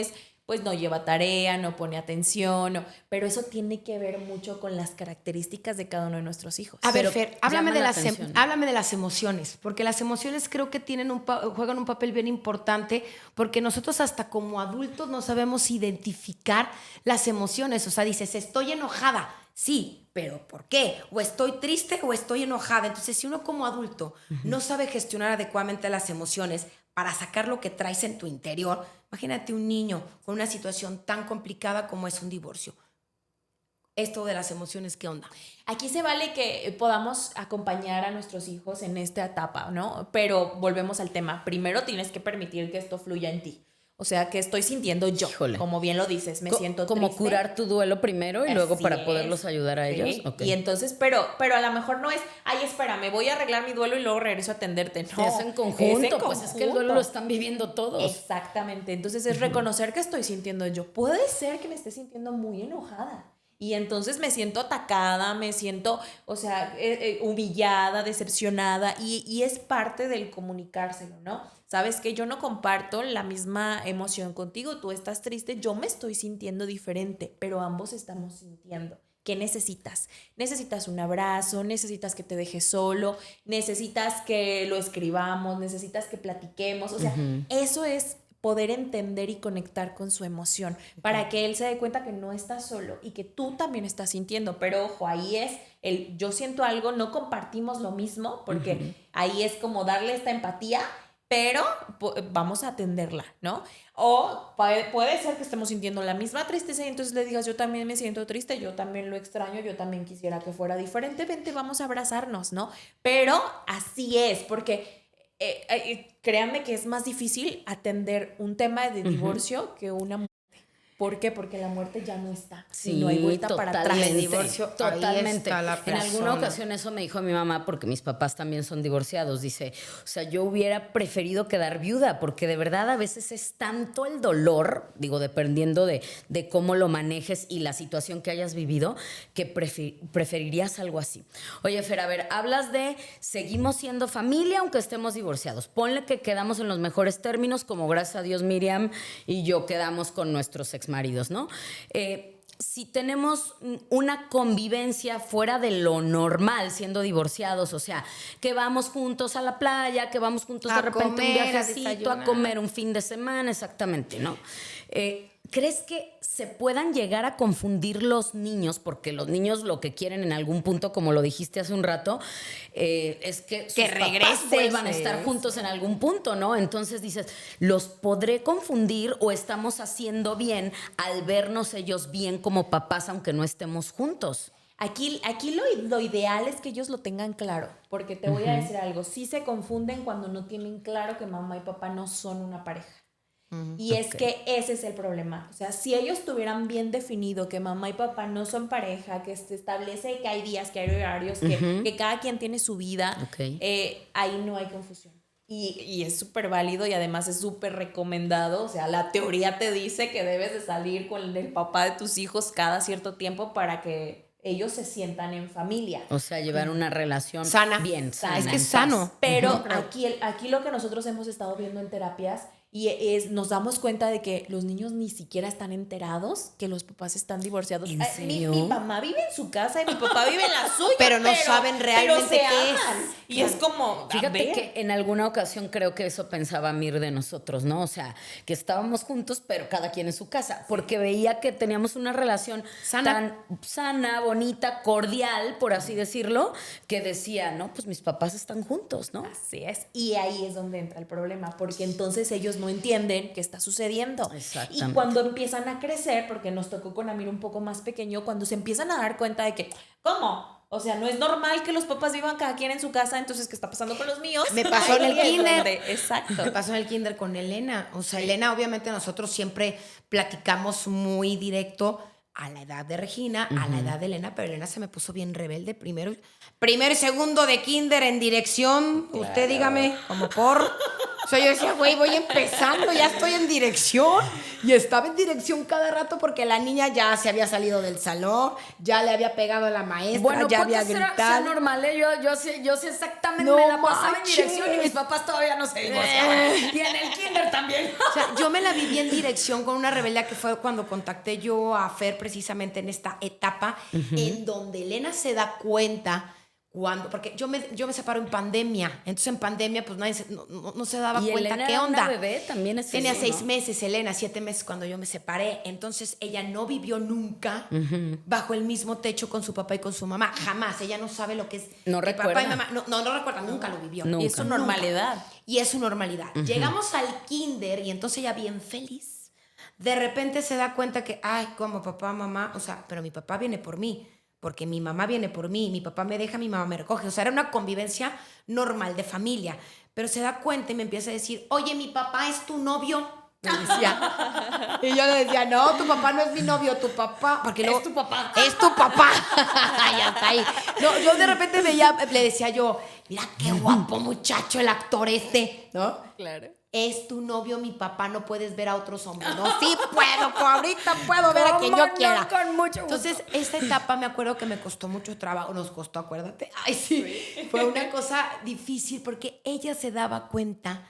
Speaker 1: pues no lleva tarea, no pone atención, pero eso tiene que ver mucho con las características de cada uno de nuestros hijos.
Speaker 2: A ver,
Speaker 3: Pero
Speaker 2: Fer, háblame
Speaker 3: llama
Speaker 2: de,
Speaker 3: la
Speaker 2: las,
Speaker 3: atención.
Speaker 2: háblame de las emociones, porque las emociones creo que juegan un papel bien importante, porque nosotros hasta como adultos no sabemos identificar las emociones. O sea, dices, estoy enojada, sí, pero ¿por qué? O estoy triste o estoy enojada. Entonces, si uno como adulto no sabe gestionar adecuadamente las emociones para sacar lo que traes en tu interior, imagínate un niño con una situación tan complicada como es un divorcio. esto de las emociones, ¿qué onda?
Speaker 1: Aquí se vale que podamos acompañar a nuestros hijos en esta etapa, ¿no? Pero volvemos al tema. Primero tienes que permitir que esto fluya en ti. O sea, que estoy sintiendo yo.
Speaker 3: Híjole.
Speaker 1: Como bien lo dices, me siento
Speaker 3: como
Speaker 1: triste.
Speaker 3: curar tu duelo primero y luego
Speaker 1: Así
Speaker 3: para
Speaker 1: es.
Speaker 3: poderlos ayudar a ellos.
Speaker 1: Sí.
Speaker 3: Ok.
Speaker 1: Y entonces, pero a lo mejor no es, ay, espera, me voy a arreglar mi duelo y luego regreso a atenderte. No,
Speaker 3: es en conjunto, pues es que el duelo lo están viviendo todos.
Speaker 1: Exactamente. Entonces es reconocer que estoy sintiendo yo. Puede ser que me esté sintiendo muy enojada. Y entonces me siento atacada, me siento, o sea, humillada, decepcionada. Y es parte del comunicárselo, ¿no? Sabes que yo no comparto la misma emoción contigo. Tú estás triste, yo me estoy sintiendo diferente, pero ambos estamos sintiendo. ¿Qué necesitas? Necesitas un abrazo, necesitas que te dejes solo, necesitas que lo escribamos, necesitas que platiquemos. O sea, eso es poder entender y conectar con su emoción para que él se dé cuenta que no está solo y que tú también estás sintiendo. Pero ojo, ahí es el yo siento algo, no compartimos lo mismo, porque ahí es como darle esta empatía, pero vamos a atenderla, ¿no? O puede ser que estemos sintiendo la misma tristeza y entonces le digas, yo también me siento triste, yo también lo extraño, yo también quisiera que fuera diferente, vente, vamos a abrazarnos, ¿no? Pero así es, porque créanme que es más difícil atender un tema de divorcio que una muerte. ¿Por qué? Porque la muerte ya no está.
Speaker 3: Sí,
Speaker 1: y no hay vuelta para atrás.
Speaker 2: El divorcio, ahí
Speaker 3: totalmente.
Speaker 2: está la
Speaker 3: En alguna
Speaker 2: persona.
Speaker 3: ocasión eso me dijo mi mamá, porque mis papás también son divorciados. Dice, o sea, yo hubiera preferido quedar viuda, porque de verdad a veces es tanto el dolor, digo, dependiendo de cómo lo manejes y la situación que hayas vivido, que preferirías algo así. Oye, Fer, a ver, hablas de seguimos siendo familia aunque estemos divorciados. Ponle que quedamos en los mejores términos, como gracias a Dios Miriam y yo quedamos con nuestros exmaridos, ¿no? Si tenemos una convivencia fuera de lo normal siendo divorciados, o sea, que vamos juntos a la playa, que vamos juntos de repente
Speaker 2: comer,
Speaker 3: un
Speaker 2: a
Speaker 3: viajecito, a
Speaker 2: desayunar.
Speaker 3: comer un fin de semana, exactamente, ¿no? ¿Crees que se puedan llegar a confundir los niños? Porque los niños lo que quieren en algún punto, como lo dijiste hace un rato, es que sus papás
Speaker 2: regreses,
Speaker 3: vuelvan a estar juntos en algún punto, ¿no? Entonces dices, ¿los podré confundir o estamos haciendo bien al vernos ellos bien como papás aunque no estemos juntos?
Speaker 1: Aquí lo ideal es que ellos lo tengan claro, porque te voy a decir algo, sí se confunden cuando no tienen claro que mamá y papá no son una pareja. Y es que ese es el problema. O sea, si ellos tuvieran bien definido que mamá y papá no son pareja, que se establece que hay días, que hay horarios, que cada quien tiene su vida, ahí no hay confusión. Y es súper válido y además es súper recomendado. O sea, la teoría te dice que debes de salir con el papá de tus hijos cada cierto tiempo para que ellos se sientan en familia.
Speaker 3: O sea, llevar una relación
Speaker 2: Sana.
Speaker 3: bien sana.
Speaker 2: Es que es
Speaker 3: en paz.
Speaker 2: sano.
Speaker 1: Pero aquí lo que nosotros hemos estado viendo en terapias nos damos cuenta de que los niños ni siquiera están enterados que los papás están divorciados.
Speaker 3: ¿En serio?
Speaker 1: Mi mamá vive en su casa y mi papá vive en la suya.
Speaker 2: Pero no saben realmente
Speaker 1: se
Speaker 2: qué
Speaker 1: aman.
Speaker 2: es.
Speaker 1: Y es como,
Speaker 3: Fíjate que en alguna ocasión creo que eso pensaba Mir de nosotros, ¿no? O sea, que estábamos juntos, pero cada quien en su casa, porque veía que teníamos una relación tan sana, bonita, cordial, por así decirlo, que decía, no, pues mis papás están juntos, ¿no?
Speaker 1: Así es. Y ahí es donde entra el problema, porque entonces ellos no entienden qué está sucediendo.
Speaker 3: Exactamente.
Speaker 1: Y cuando empiezan a crecer, porque nos tocó con Amir un poco más pequeño, cuando se empiezan a dar cuenta de que, ¿cómo? O sea, no es normal que los papás vivan cada quien en su casa, entonces, ¿qué está pasando con los míos?
Speaker 2: Me pasó en el
Speaker 1: Ahí es
Speaker 2: kinder.
Speaker 1: donde- exacto.
Speaker 2: Me pasó en el kinder con Elena. O sea, Elena, obviamente nosotros siempre platicamos muy directo a la edad de Regina, a la edad de Elena, pero Elena se me puso bien rebelde. Primero y segundo de kinder en dirección. Usted dígame, como por... O sea, yo decía, güey, voy empezando, ya estoy en dirección. Y estaba en dirección cada rato porque la niña ya se había salido del salón, ya le había pegado a la maestra,
Speaker 3: Bueno,
Speaker 2: ya
Speaker 3: pues
Speaker 2: había
Speaker 3: será
Speaker 2: gritado.
Speaker 3: normal, ¿eh? Yo sé exactamente,
Speaker 2: No
Speaker 3: me la pasaba en
Speaker 2: manches.
Speaker 3: dirección y mis papás todavía no se divorciaban. Y en el kinder también.
Speaker 2: O sea, yo me la viví en dirección con una rebeldía que fue cuando contacté yo a Fer precisamente en esta etapa en donde Elena se da cuenta porque yo me separo en pandemia, entonces en pandemia pues nadie no se daba
Speaker 3: Y
Speaker 2: cuenta
Speaker 3: Elena
Speaker 2: qué
Speaker 3: era
Speaker 2: onda.
Speaker 3: una bebé, también es
Speaker 2: Tenía
Speaker 3: eso,
Speaker 2: 6
Speaker 3: ¿no?
Speaker 2: meses, Elena, 7 meses cuando yo me separé, entonces ella no vivió nunca bajo el mismo techo con su papá y con su mamá, jamás, ella no sabe lo que es
Speaker 3: No
Speaker 2: que
Speaker 3: recuerda.
Speaker 2: papá y mamá, no recuerda, nunca lo vivió.
Speaker 3: Nunca.
Speaker 1: Y es su normalidad.
Speaker 2: Y es su normalidad. Llegamos al kinder y entonces ella bien feliz. De repente se da cuenta que, ay, como papá, mamá, o sea, pero mi papá viene por mí, porque mi mamá viene por mí, mi papá me deja, mi mamá me recoge. O sea, era una convivencia normal de familia. Pero se da cuenta y me empieza a decir, oye, mi papá es tu novio. Me decía. Y yo le decía, no, tu papá no es mi novio, tu papá. Porque luego,
Speaker 3: Es tu papá.
Speaker 2: Es tu papá. Ya está ahí. No, yo de repente le decía yo, mira qué guapo muchacho el actor este, ¿no?
Speaker 1: Claro.
Speaker 2: Es tu novio, mi papá, no puedes ver a otros hombres. No, sí puedo, ahorita puedo ver a quien yo quiera.
Speaker 3: Con mucho gusto.
Speaker 2: Entonces, esta etapa me acuerdo que me costó mucho trabajo, nos costó, acuérdate. Ay, sí. Fue una cosa difícil porque ella se daba cuenta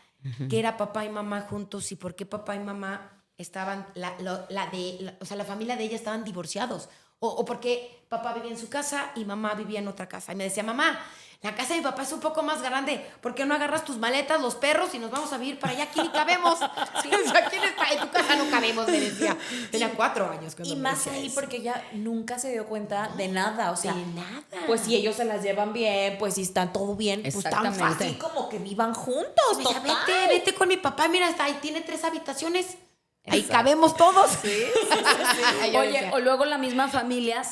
Speaker 2: que era papá y mamá juntos y por qué papá y mamá estaban, o sea, la familia de ella estaban divorciados. O porque papá vivía en su casa y mamá vivía en otra casa. Y me decía, mamá, la casa de mi papá es un poco más grande. ¿Por qué no agarras tus maletas, los perros y nos vamos a vivir para allá? Aquí ni cabemos. Sí, o sea, en tu casa no cabemos, me decía. Tenía 4 años cuando
Speaker 1: Y
Speaker 2: me
Speaker 1: más
Speaker 2: decía
Speaker 1: ahí
Speaker 2: eso.
Speaker 1: porque ella nunca se dio cuenta de nada, o sea,
Speaker 2: De nada.
Speaker 1: pues si ellos se las llevan bien, pues si están todo bien, pues tan
Speaker 3: Exactamente.
Speaker 1: fácil como que vivan juntos,
Speaker 2: Me decía,
Speaker 1: total.
Speaker 2: vete con mi papá, mira, hasta ahí tiene 3 habitaciones. Ahí cabemos todos. Sí.
Speaker 3: Oye, o luego la misma familia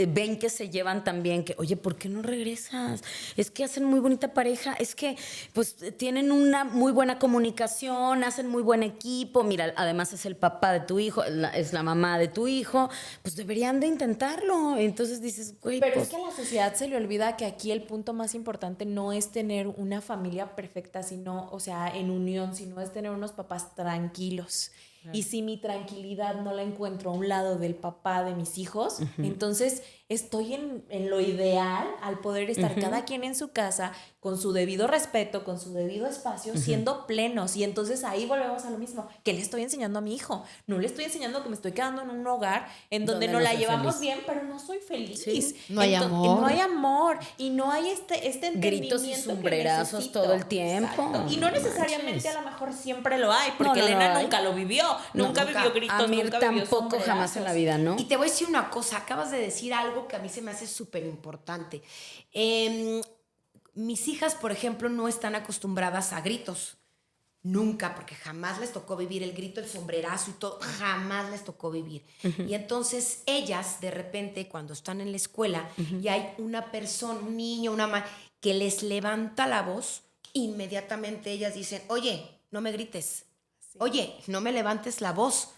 Speaker 3: ven que se llevan también, que, oye, ¿por qué no regresas? Es que hacen muy bonita pareja, es que pues tienen una muy buena comunicación, hacen muy buen equipo, mira, además es el papá de tu hijo, es la mamá de tu hijo, pues deberían de intentarlo. Entonces dices, güey,
Speaker 1: Pero
Speaker 3: pues,
Speaker 1: es que a la sociedad se le olvida que aquí el punto más importante no es tener una familia perfecta, sino, o sea, en unión, sino es tener unos papás tranquilos. Y si mi tranquilidad no la encuentro a un lado del papá de mis hijos, entonces estoy en lo ideal al poder estar cada quien en su casa con su debido respeto, con su debido espacio, siendo plenos. Y entonces ahí volvemos a lo mismo. ¿Qué le estoy enseñando a mi hijo? No le estoy enseñando que me estoy quedando en un hogar en donde no la
Speaker 3: soy
Speaker 1: llevamos
Speaker 3: feliz.
Speaker 1: bien, pero no soy feliz.
Speaker 3: Sí.
Speaker 2: No hay amor.
Speaker 1: No hay amor. Y no hay este entendimiento
Speaker 3: Gritos y
Speaker 1: que
Speaker 3: sombrerazos
Speaker 1: necesito.
Speaker 3: todo el tiempo.
Speaker 1: Exacto. Y no necesariamente
Speaker 3: manches.
Speaker 1: a lo mejor siempre lo hay, porque
Speaker 3: No,
Speaker 1: Elena
Speaker 3: hay.
Speaker 1: nunca lo vivió. Nunca vivió gritos,
Speaker 3: A mí
Speaker 1: nunca vivió
Speaker 3: tampoco jamás en la vida, ¿no?
Speaker 2: Y te voy a decir una cosa, acabas de decir algo que a mí se me hace súper importante. Mis hijas, por ejemplo, no están acostumbradas a gritos. Nunca, porque jamás les tocó vivir el grito, el sombrerazo y todo, jamás les tocó vivir. Y entonces ellas, de repente, cuando están en la escuela y hay una persona, un niño, una mamá, que les levanta la voz, inmediatamente ellas dicen, oye, no me grites. Sí. Oye, no me levantes la voz,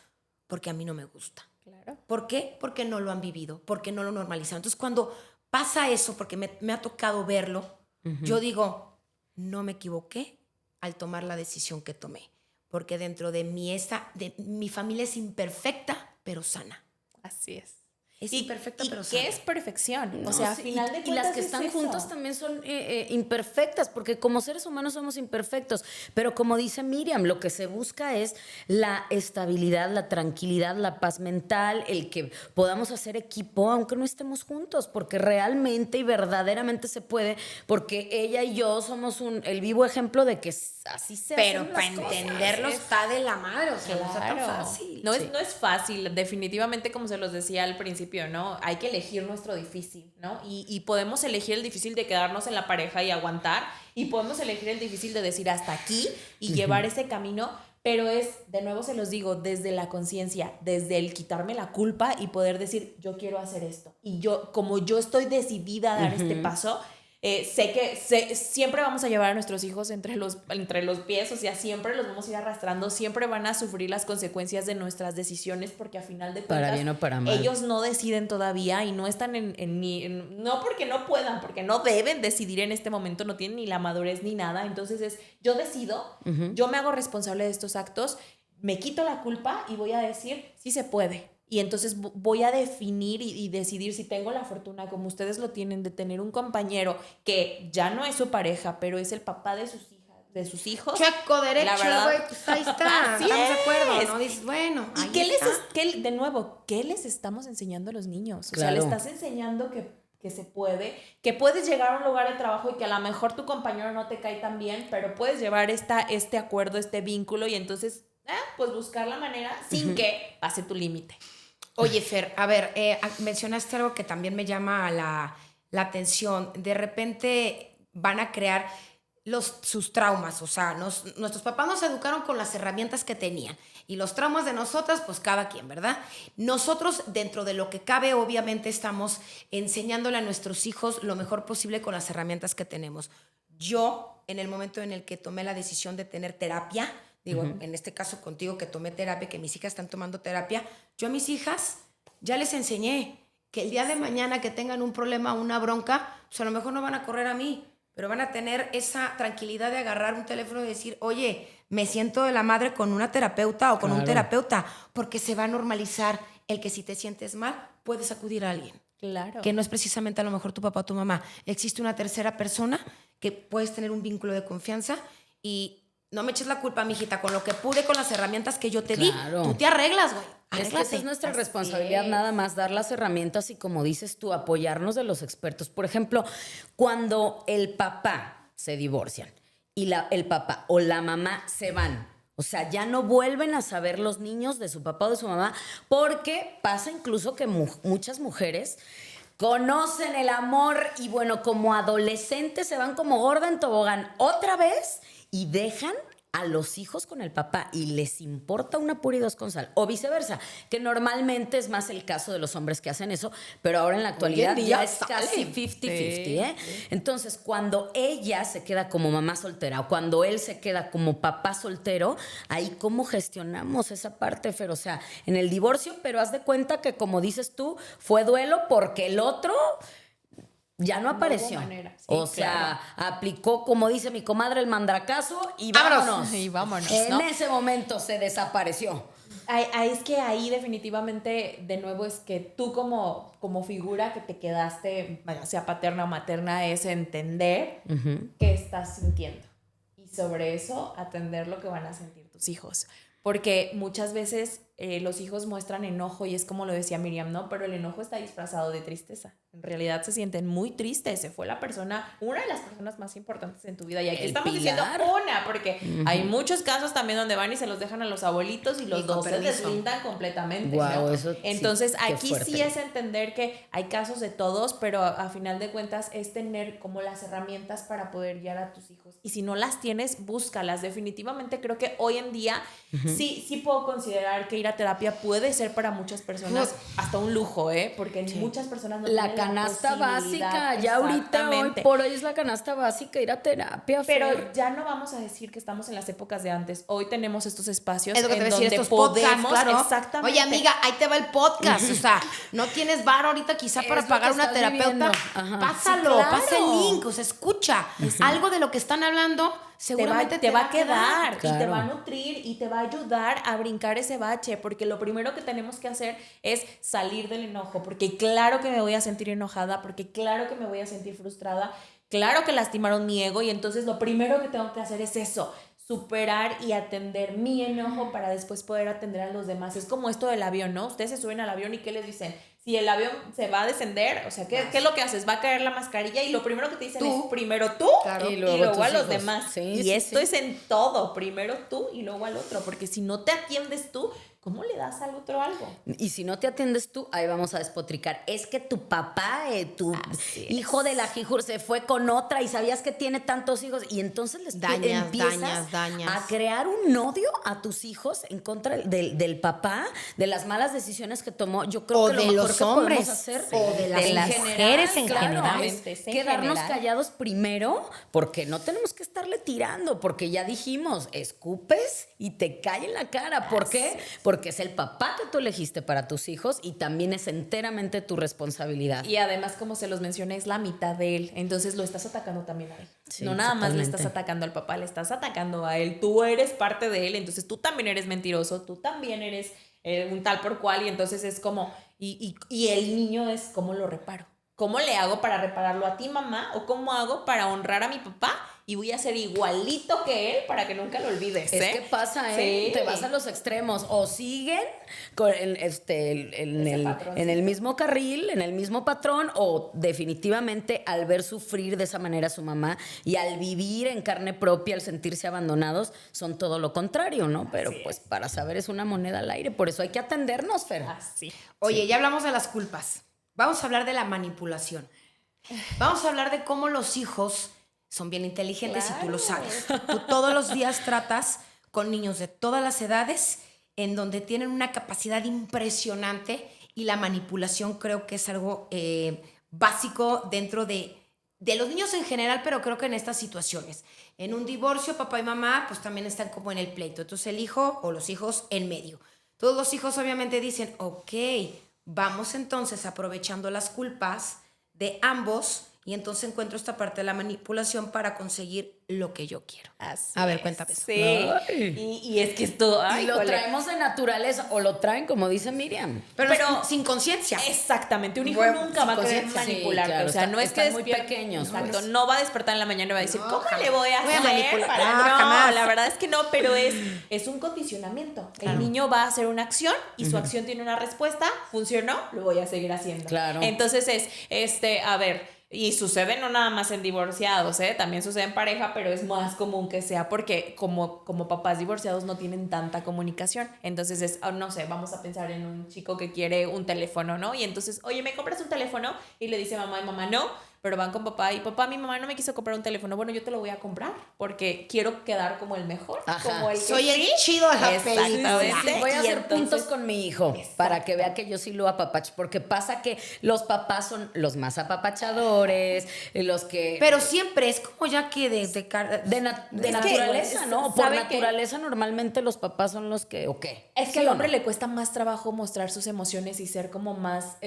Speaker 2: porque a mí no me gusta.
Speaker 1: Claro.
Speaker 2: ¿Por qué? Porque no lo han vivido, porque no lo normalizaron. Entonces, cuando pasa eso, porque me ha tocado verlo, yo digo, no me equivoqué al tomar la decisión que tomé, porque dentro de mi familia es imperfecta, pero sana.
Speaker 1: Así es.
Speaker 2: Es imperfecta, pero sana.
Speaker 1: ¿Qué es perfección?
Speaker 3: No,
Speaker 1: o sea,
Speaker 3: sí,
Speaker 1: al final de
Speaker 3: y
Speaker 1: cuentas
Speaker 3: las que
Speaker 1: es
Speaker 3: están
Speaker 1: eso.
Speaker 3: juntas también son imperfectas, porque como seres humanos somos imperfectos. Pero como dice Miriam, lo que se busca es la estabilidad, la tranquilidad, la paz mental, el que podamos hacer equipo aunque no estemos juntos, porque realmente y verdaderamente se puede, porque ella y yo somos el vivo ejemplo de que así se
Speaker 2: Pero
Speaker 3: hacen
Speaker 2: para
Speaker 3: las cosas.
Speaker 2: entenderlo está de la madre, o sea, no está tan
Speaker 1: Claro.
Speaker 2: fácil.
Speaker 1: No es fácil, definitivamente, como se los decía al principio, ¿no? Hay que elegir nuestro difícil, ¿no? Y podemos elegir el difícil de quedarnos en la pareja y aguantar, y podemos elegir el difícil de decir hasta aquí y llevar ese camino, pero es, de nuevo se los digo, desde la conciencia, desde el quitarme la culpa y poder decir, yo quiero hacer esto. Y yo, como yo estoy decidida a dar este paso, sé que siempre vamos a llevar a nuestros hijos entre los pies, o sea, siempre los vamos a ir arrastrando, siempre van a sufrir las consecuencias de nuestras decisiones, porque a final de cuentas,
Speaker 3: Para bien o para mal.
Speaker 1: ellos no deciden todavía y no están no porque no puedan, porque no deben decidir en este momento, no tienen ni la madurez ni nada. Entonces yo decido, yo me hago responsable de estos actos, me quito la culpa y voy a decir, sí se puede. Y entonces voy a definir y decidir si tengo la fortuna, como ustedes lo tienen, de tener un compañero que ya no es su pareja, pero es el papá de sus hijos.
Speaker 2: Checo derecho,
Speaker 1: La verdad,
Speaker 2: güey, pues ahí está.
Speaker 1: así
Speaker 2: Estamos de acuerdo,
Speaker 1: es.
Speaker 2: ¿no? Dices, bueno,
Speaker 1: ¿Y
Speaker 2: ahí
Speaker 1: qué
Speaker 2: está.
Speaker 1: de nuevo, qué les estamos enseñando a los niños? O sea,
Speaker 3: Claro.
Speaker 1: le estás enseñando que se puede, que puedes llegar a un lugar de trabajo y que a lo mejor tu compañero no te cae tan bien, pero puedes llevar este acuerdo, este vínculo, y entonces, pues buscar la manera sin que pase tu límite.
Speaker 2: Oye, Fer, a ver, mencionaste algo que también me llama la atención. De repente van a crear sus traumas, o sea, nuestros papás nos educaron con las herramientas que tenían y los traumas de nosotras, pues cada quien, ¿verdad? Nosotros, dentro de lo que cabe, obviamente estamos enseñándole a nuestros hijos lo mejor posible con las herramientas que tenemos. Yo, en el momento en el que tomé la decisión de tener terapia, digo, en este caso contigo que tomé terapia, que mis hijas están tomando terapia, yo a mis hijas ya les enseñé que el día de mañana que tengan un problema, una bronca, pues a lo mejor no van a correr a mí, pero van a tener esa tranquilidad de agarrar un teléfono y decir, oye, me siento de la madre con una terapeuta o con un terapeuta, porque se va a normalizar el que si te sientes mal, puedes acudir a alguien.
Speaker 1: Claro.
Speaker 2: Que no es precisamente a lo mejor tu papá o tu mamá. Existe una tercera persona que puedes tener un vínculo de confianza y no me eches la culpa, mijita, con lo que pude, con las herramientas que yo te di. Tú te arreglas, güey.
Speaker 3: Es que esa es nuestra responsabilidad, nada más dar las herramientas y, como dices tú, apoyarnos de los expertos. Por ejemplo, cuando el papá se divorcian y el papá o la mamá se van, o sea, ya no vuelven a saber los niños de su papá o de su mamá, porque pasa incluso que muchas mujeres conocen el amor y, bueno, como adolescentes se van como gorda en tobogán otra vez y dejan a los hijos con el papá y les importa una pura y dos con sal, o viceversa, que normalmente es más el caso de los hombres que hacen eso, pero ahora en la actualidad ya es casi 50-50, ¿eh? Entonces, cuando ella se queda como mamá soltera o cuando él se queda como papá soltero, ahí ¿cómo gestionamos esa parte, Fer? O sea, en el divorcio, pero haz de cuenta que, como dices tú, fue duelo porque el otro ya no apareció. O sea, aplicó, como dice mi comadre, el mandracazo y vámonos.
Speaker 1: Y vámonos,
Speaker 3: En
Speaker 1: ¿no?
Speaker 3: ese momento se desapareció.
Speaker 1: Es que ahí definitivamente, de nuevo, es que tú como figura que te quedaste, vaya, sea paterna o materna, es entender qué estás sintiendo. Y sobre eso, atender lo que van a sentir tus hijos. Porque muchas veces los hijos muestran enojo y es como lo decía Miriam, ¿no? Pero el enojo está disfrazado de tristeza. En realidad se sienten muy tristes. Se fue una de las personas más importantes en tu vida. Y aquí estamos diciendo una, porque hay muchos casos también donde van y se los dejan a los abuelitos y los dos se deslindan completamente.
Speaker 3: Wow,
Speaker 1: ¿no?
Speaker 3: eso
Speaker 1: Entonces
Speaker 3: sí,
Speaker 1: aquí sí es entender que hay casos de todos, pero a final de cuentas es tener como las herramientas para poder guiar a tus hijos. Y si no las tienes, búscalas. Definitivamente creo que hoy en día sí puedo considerar que ir a terapia puede ser para muchas personas hasta un lujo, porque muchas personas no
Speaker 3: la
Speaker 1: tienen
Speaker 3: canasta
Speaker 1: posibilidad.
Speaker 3: básica, ya ahorita hoy por hoy es la canasta básica ir a terapia.
Speaker 1: Pero
Speaker 3: Fer.
Speaker 1: ya no vamos a decir que estamos en las épocas de antes. Hoy tenemos estos espacios
Speaker 2: Es lo que te
Speaker 1: en
Speaker 2: decía,
Speaker 1: donde
Speaker 2: estos
Speaker 1: podemos,
Speaker 2: podcasts, claro.
Speaker 1: exactamente.
Speaker 2: Oye, amiga, ahí te va el podcast. O sea, no tienes varo ahorita quizá para
Speaker 3: lo
Speaker 2: pagar
Speaker 3: que
Speaker 2: una
Speaker 3: estás
Speaker 2: terapeuta.
Speaker 3: viviendo. Ajá.
Speaker 2: Pásalo,
Speaker 1: Sí, claro.
Speaker 2: pasa el link, o sea, escucha. Algo de lo que están hablando seguramente
Speaker 1: te va a quedar y te
Speaker 3: Claro.
Speaker 1: va a nutrir y te va a ayudar a brincar ese bache, porque lo primero que tenemos que hacer es salir del enojo, porque claro que me voy a sentir enojada, porque claro que me voy a sentir frustrada, claro que lastimaron mi ego, y entonces lo primero que tengo que hacer es eso, superar y atender mi enojo para después poder atender a los demás. Es como esto del avión, ¿no? Ustedes se suben al avión y ¿qué les dicen? Si el avión se va a descender, o sea, ¿qué es lo que haces? Va a caer la mascarilla y lo primero que te dicen es primero tú
Speaker 2: Claro.
Speaker 1: y luego
Speaker 3: tus
Speaker 1: a los
Speaker 3: hijos.
Speaker 1: demás.
Speaker 3: Sí,
Speaker 1: y
Speaker 3: sí,
Speaker 1: esto
Speaker 3: sí.
Speaker 1: es en todo, primero tú y luego al otro, porque si no te atiendes tú, ¿cómo le das al otro algo?
Speaker 3: Y si no te atiendes tú, ahí vamos a despotricar. Es que tu papá, tu hijo de la jijur se fue con otra y sabías que tiene tantos hijos y entonces les empiezas
Speaker 2: dañas.
Speaker 3: a crear un odio a tus hijos en contra del papá, de las malas decisiones que tomó. Yo creo
Speaker 2: O
Speaker 3: que lo
Speaker 2: de
Speaker 3: mejor
Speaker 2: los
Speaker 3: que
Speaker 2: hombres,
Speaker 3: podemos hacer
Speaker 2: o de las mujeres en general.
Speaker 3: es quedarnos callados primero, porque no tenemos que estarle tirando, porque ya dijimos, escupes y te cae en la cara. ¿Por qué? Porque es el papá que tú elegiste para tus hijos y también es enteramente tu responsabilidad.
Speaker 1: Y además, como se los mencioné, es la mitad de él. Entonces lo estás atacando también a él.
Speaker 3: Sí,
Speaker 1: no nada más le
Speaker 3: totalmente.
Speaker 1: estás atacando al papá, le estás atacando a él. Tú eres parte de él, entonces tú también eres mentiroso, tú también eres un tal por cual. Y entonces es como, y el niño es, ¿cómo lo reparo? ¿Cómo le hago para repararlo a ti, mamá? ¿O cómo hago para honrar a mi papá? Y voy a ser igualito que él para que nunca lo olvides.
Speaker 3: Es que pasa, ¿eh?
Speaker 1: Sí.
Speaker 3: Te vas a los extremos. O siguen con en el mismo carril, en el mismo patrón, o definitivamente al ver sufrir de esa manera a su mamá y al vivir en carne propia, al sentirse abandonados, son todo lo contrario, ¿no? Pero pues para saber es una moneda al aire. Por eso hay que atendernos, Fer.
Speaker 1: Así.
Speaker 2: Oye, ya hablamos de las culpas. Vamos a hablar de la manipulación. Vamos a hablar de cómo los hijos son bien inteligentes y tú
Speaker 1: Claro.
Speaker 2: lo sabes. Tú todos los días tratas con niños de todas las edades en donde tienen una capacidad impresionante y la manipulación creo que es algo básico dentro de los niños en general, pero creo que en estas situaciones. En un divorcio, papá y mamá pues también están como en el pleito. Entonces el hijo o los hijos en medio. Todos los hijos obviamente dicen, ok, vamos entonces aprovechando las culpas de ambos y entonces encuentro esta parte de la manipulación para conseguir lo que yo quiero.
Speaker 1: Así
Speaker 2: A ver,
Speaker 1: es.
Speaker 2: cuéntame eso.
Speaker 1: Sí. Y es que esto.
Speaker 3: Y
Speaker 1: Ay,
Speaker 3: lo
Speaker 1: híjole.
Speaker 3: traemos de naturaleza o lo traen, como dice Miriam.
Speaker 2: Pero
Speaker 1: Pero-
Speaker 2: sin conciencia.
Speaker 1: Exactamente, un hijo
Speaker 2: Bueno,
Speaker 1: nunca va a querer
Speaker 3: conciencia. Sí,
Speaker 1: manipularte.
Speaker 3: claro,
Speaker 1: o sea, no es que
Speaker 3: están muy
Speaker 1: despierte-
Speaker 3: pequeños,
Speaker 1: Exacto,
Speaker 3: pues.
Speaker 1: no va a despertar en la mañana y va a decir,
Speaker 2: No,
Speaker 1: ¿cómo
Speaker 2: jamás.
Speaker 1: le voy a
Speaker 2: Voy a
Speaker 1: hacer?
Speaker 2: manipular.
Speaker 1: para-?"
Speaker 2: No,
Speaker 1: No,
Speaker 2: jamás.
Speaker 1: la verdad es que no, pero es un condicionamiento. El niño va a hacer una acción y su acción tiene una respuesta, funcionó, lo voy a seguir haciendo.
Speaker 3: Claro.
Speaker 1: Entonces a ver, y sucede no nada más en divorciados, también sucede en pareja, pero es más común que sea porque como papás divorciados no tienen tanta comunicación. Entonces no sé, vamos a pensar en un chico que quiere un teléfono, ¿no? Y entonces, oye, ¿me compras un teléfono? Y le dice mamá y mamá, no. Pero van con papá y papá, mi mamá no me quiso comprar un teléfono. Bueno, yo te lo voy a comprar porque quiero quedar como el mejor.
Speaker 3: Ajá.
Speaker 1: Como el que
Speaker 2: Soy el
Speaker 1: sí.
Speaker 2: chido de la
Speaker 1: Exactamente.
Speaker 2: película.
Speaker 3: Voy a
Speaker 1: Y
Speaker 3: hacer
Speaker 1: entonces-
Speaker 3: puntos con mi hijo para que vea que yo sí lo apapacho, porque pasa que los papás son los más apapachadores, los que...
Speaker 2: Pero siempre es como ya que desde...
Speaker 3: de
Speaker 1: Es
Speaker 3: naturaleza,
Speaker 1: que,
Speaker 3: ¿no? Por
Speaker 1: ¿sabe qué?
Speaker 3: naturaleza normalmente los papás son los que, ¿o qué?
Speaker 1: Es que
Speaker 3: ¿Sí
Speaker 1: al
Speaker 3: o
Speaker 1: hombre
Speaker 3: no?
Speaker 1: le cuesta más trabajo mostrar sus emociones y ser como más,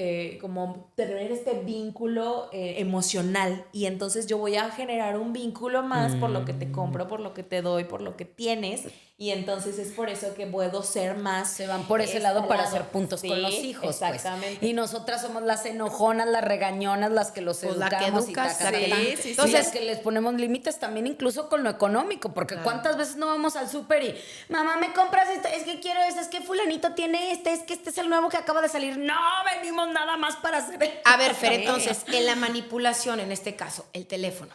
Speaker 1: como tener este vínculo emocional. Y entonces yo voy a generar un vínculo más por lo que te compro, por lo que te doy, por lo que tienes. Y entonces es por eso que puedo ser más...
Speaker 3: Se van por ese
Speaker 1: este
Speaker 3: lado para hacer puntos
Speaker 1: Sí,
Speaker 3: con los hijos.
Speaker 1: Exactamente.
Speaker 3: Pues. Y nosotras somos las enojonas, las regañonas, las que los
Speaker 2: Pues la que
Speaker 3: educamos
Speaker 2: educas,
Speaker 3: y
Speaker 2: la que-
Speaker 1: Sí, sí,
Speaker 3: Entonces,
Speaker 2: sí.
Speaker 3: las que les ponemos límites también incluso con lo económico, porque cuántas veces no vamos al súper y mamá, ¿me compras esto? Es que quiero esto, es que fulanito tiene este, es que este es el nuevo que acaba de salir. No, venimos nada más para hacer...
Speaker 2: A ver, Fer, entonces, en la manipulación, en este caso, el teléfono.